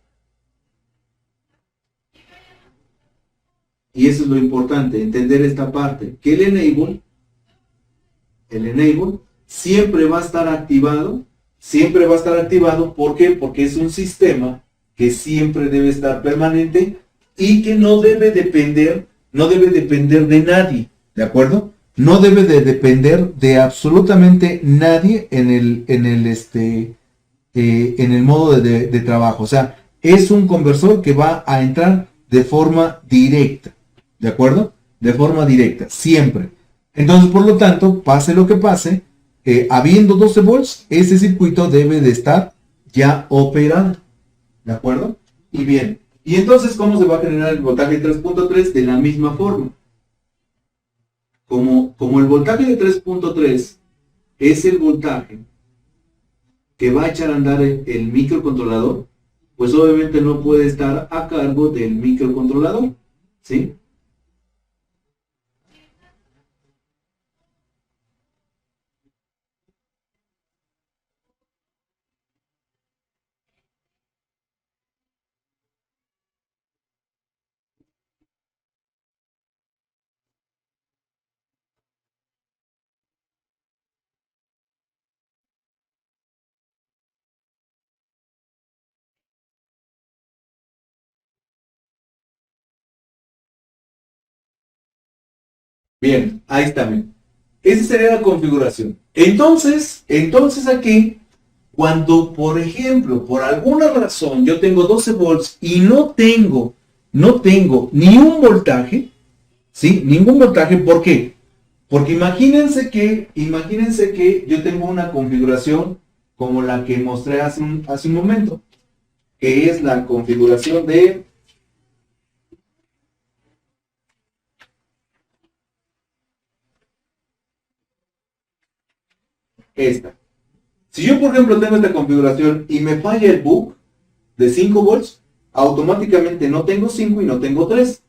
Speaker 1: Y eso es lo importante, entender esta parte, que el enable siempre va a estar activado. ¿Por qué? Porque es un sistema que siempre debe estar permanente y que no debe depender de nadie, ¿de acuerdo? No debe de depender de absolutamente nadie en el modo de trabajo. O sea, es un conversor que va a entrar de forma directa, ¿de acuerdo? De forma directa, siempre. Entonces, por lo tanto, pase lo que pase, habiendo 12 volts, ese circuito debe de estar ya operando, ¿de acuerdo? Y bien, y entonces, ¿cómo se va a generar el voltaje 3.3? De la misma forma. Como el voltaje de 3.3 es el voltaje que va a echar a andar el microcontrolador, pues obviamente no puede estar a cargo del microcontrolador, ¿sí? Bien, ahí está bien. Esa sería la configuración. Entonces aquí, cuando por ejemplo, por alguna razón yo tengo 12 volts y no tengo ni un voltaje, ¿sí? Ningún voltaje, ¿por qué? Porque imagínense que yo tengo una configuración como la que mostré hace un momento, que es la configuración de esta. Si yo, por ejemplo, tengo esta configuración y me falla el buc de 5 volts, automáticamente no tengo 5 y no tengo 3.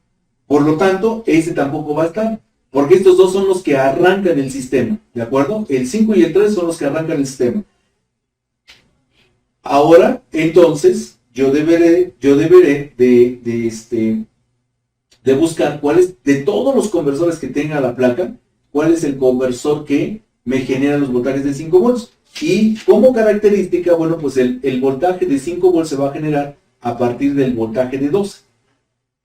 Speaker 1: Por lo tanto, ese tampoco va a estar, porque estos dos son los que arrancan el sistema, ¿de acuerdo? El 5 y el 3 son los que arrancan el sistema. Ahora, entonces, yo deberé de buscar cuál es, de todos los conversores que tenga la placa, cuál es el conversor que me genera los voltajes de 5 volts. Y como característica, bueno, pues el voltaje de 5 volts se va a generar a partir del voltaje de 12.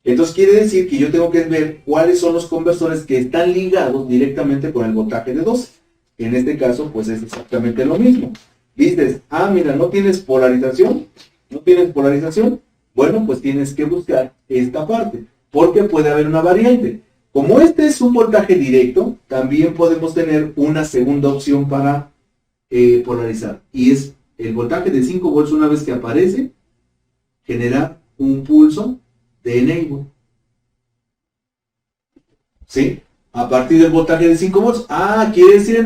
Speaker 1: Entonces quiere decir que yo tengo que ver cuáles son los conversores que están ligados directamente con el voltaje de 12. En este caso, pues es exactamente lo mismo. Dices, mira, ¿no tienes polarización? ¿No tienes polarización? Bueno, pues tienes que buscar esta parte, porque puede haber una variante. Como este es un voltaje directo, también podemos tener una segunda opción para polarizar. Y es el voltaje de 5 volts una vez que aparece, genera un pulso de enable. ¿Sí? A partir del voltaje de 5 volts. Quiere decir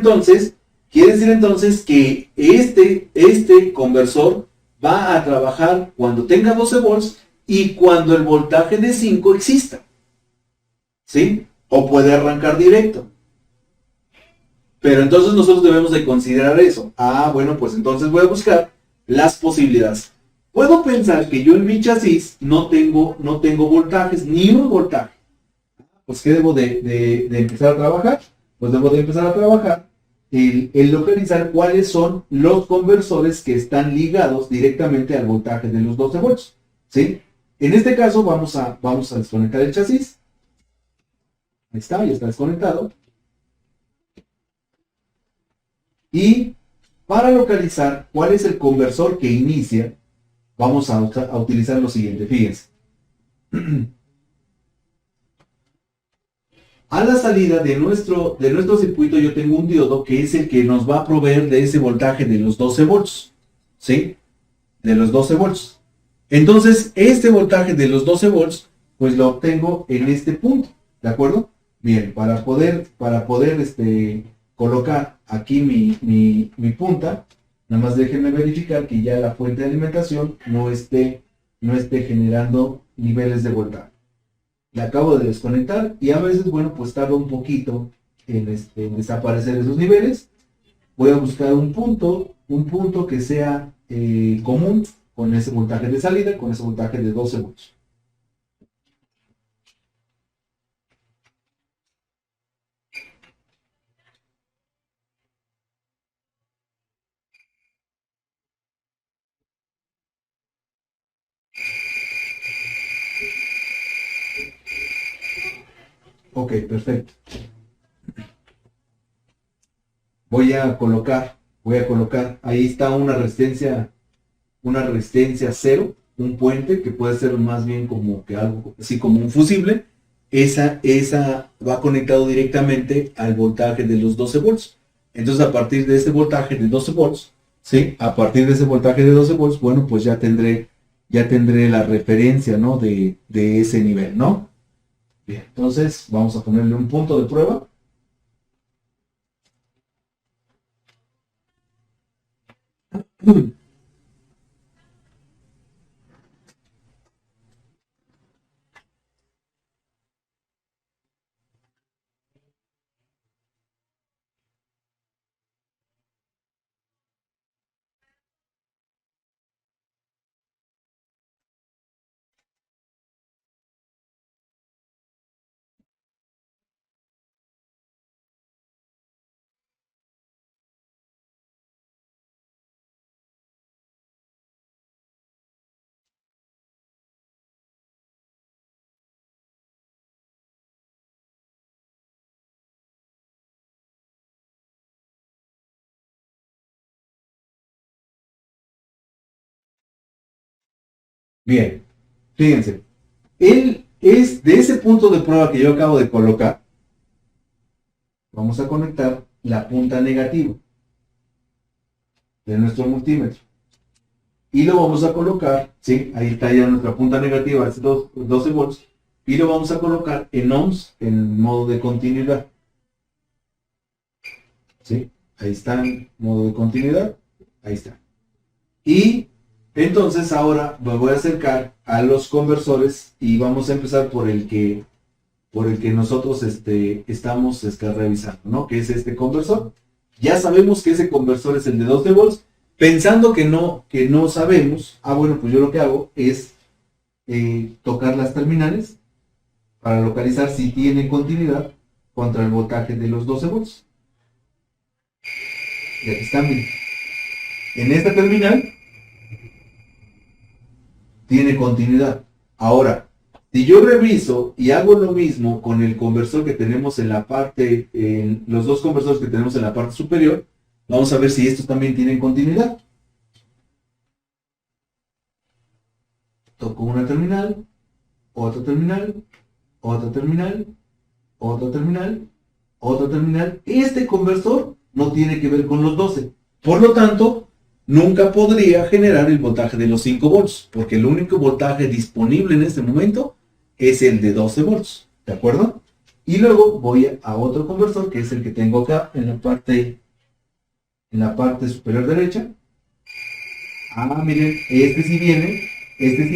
Speaker 1: entonces que este conversor va a trabajar cuando tenga 12 volts y cuando el voltaje de 5 exista. ¿Sí? O puede arrancar directo. Pero entonces nosotros debemos de considerar eso. Bueno, pues entonces voy a buscar las posibilidades. Puedo pensar que yo en mi chasis no tengo voltajes, ni un voltaje. Pues ¿qué debo de empezar a trabajar? Pues debo de empezar a trabajar el localizar cuáles son los conversores que están ligados directamente al voltaje de los 12 volts. ¿Sí? En este caso vamos a desconectar el chasis. Ahí está, ya está desconectado. Y para localizar cuál es el conversor que inicia, vamos a utilizar lo siguiente. Fíjense. A la salida de nuestro circuito yo tengo un diodo que es el que nos va a proveer de ese voltaje de los 12 volts. ¿Sí? De los 12 volts. Entonces, este voltaje de los 12 volts, pues lo obtengo en este punto. ¿De acuerdo? Bien, para poder colocar aquí mi punta, nada más déjenme verificar que ya la fuente de alimentación no esté generando niveles de voltaje. La acabo de desconectar y a veces, bueno, pues tarda un poquito en desaparecer esos niveles. Voy a buscar un punto que sea común con ese voltaje de salida, con ese voltaje de 12 volts. Ok, perfecto. Voy a colocar, ahí está una resistencia cero, un puente que puede ser más bien como que algo así como un fusible. Esa va conectado directamente al voltaje de los 12 volts. Entonces a partir de este voltaje de 12 volts, ¿sí? A partir de ese voltaje de 12 volts, bueno, pues ya tendré la referencia, ¿no? De ese nivel, ¿no? Bien, entonces vamos a ponerle un punto de prueba. Bien, fíjense, él es de ese punto de prueba que yo acabo de colocar, vamos a conectar la punta negativa de nuestro multímetro. Y lo vamos a colocar, ¿sí? Ahí está ya nuestra punta negativa, es 12 volts. Y lo vamos a colocar en ohms, en modo de continuidad. ¿Sí? Ahí está en modo de continuidad. Ahí está. Y entonces ahora me voy a acercar a los conversores y vamos a empezar por el que nosotros estamos revisando, ¿no? Que es este conversor. Ya sabemos que ese conversor es el de 12 volts. Pensando que no sabemos, bueno, pues yo lo que hago es tocar las terminales para localizar si tiene continuidad contra el voltaje de los 12 volts. Y aquí están, miren. En esta terminal tiene continuidad. Ahora, si yo reviso y hago lo mismo con el conversor que tenemos en la parte, los dos conversores que tenemos en la parte superior, vamos a ver si estos también tienen continuidad. Toco una terminal, otra terminal, otra terminal, otra terminal, otra terminal. Este conversor no tiene que ver con los 12. Por lo tanto, nunca podría generar el voltaje de los 5 volts, porque el único voltaje disponible en este momento es el de 12 volts. ¿De acuerdo? Y luego voy a otro conversor, que es el que tengo acá en la parte superior derecha. Ah, miren, este sí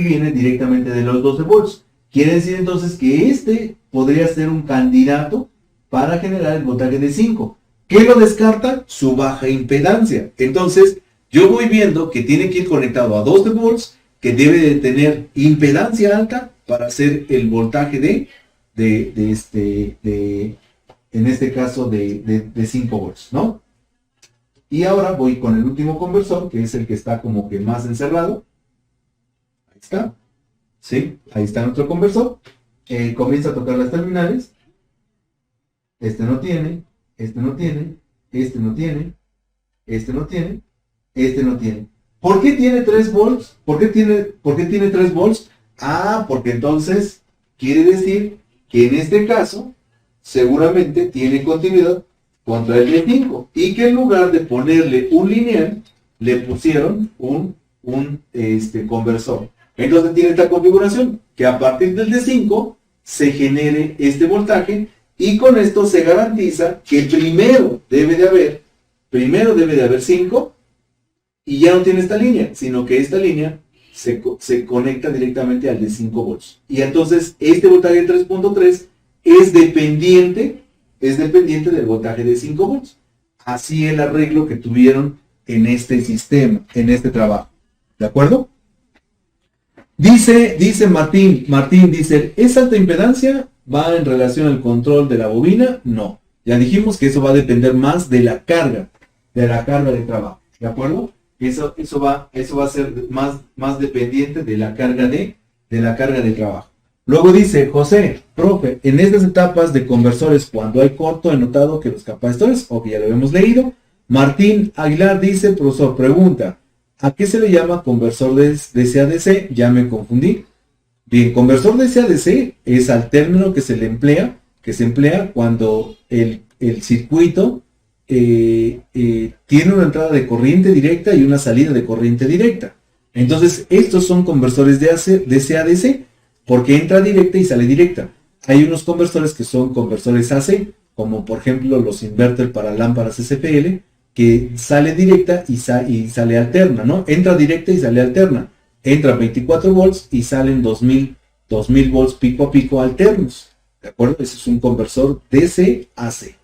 Speaker 1: viene directamente de los 12 volts. Quiere decir entonces que este podría ser un candidato para generar el voltaje de 5. ¿Qué lo descarta? Su baja impedancia. Entonces, yo voy viendo que tiene que ir conectado a 12 volts, que debe de tener impedancia alta para hacer el voltaje en este caso de 5 volts, ¿no? Y ahora voy con el último conversor, que es el que está como que más encerrado. Ahí está. ¿Sí? Ahí está nuestro conversor. Comienza a tocar las terminales. Este no tiene, este no tiene, este no tiene, este no tiene, este no tiene. ¿Por qué tiene 3 volts? ¿Por qué tiene 3 volts? Ah, porque entonces quiere decir que en este caso seguramente tiene continuidad contra el de 5 y que en lugar de ponerle un lineal le pusieron un conversor. Entonces tiene esta configuración que a partir del de 5 se genere este voltaje y con esto se garantiza que primero debe de haber 5 y ya no tiene esta línea, sino que esta línea se conecta directamente al de 5 volts. Y entonces este voltaje de 3.3 es dependiente del voltaje de 5 volts. Así el arreglo que tuvieron en este sistema, en este trabajo. ¿De acuerdo? Dice Martín dice, ¿es alta impedancia? ¿Va en relación al control de la bobina? No. Ya dijimos que eso va a depender más de la carga de trabajo. ¿De acuerdo? Eso va a ser más dependiente de la carga de trabajo. Luego dice, José, profe, en estas etapas de conversores, cuando hay corto, he notado que los capacitores, o que ya lo hemos leído. Martín Aguilar dice, profesor, pregunta, ¿a qué se le llama conversor de DC-DC? Ya me confundí. Bien, conversor de DC-DC es al término que se emplea cuando el circuito tiene una entrada de corriente directa y una salida de corriente directa. Entonces, estos son conversores de DC-DC, porque entra directa y sale directa. Hay unos conversores que son conversores AC, como por ejemplo los inverter para lámparas SPL, que sale directa y sale alterna, ¿no? Entra directa y sale alterna. Entra 24 volts y salen 2000 volts pico a pico alternos. ¿De acuerdo? Ese es un conversor DC-AC.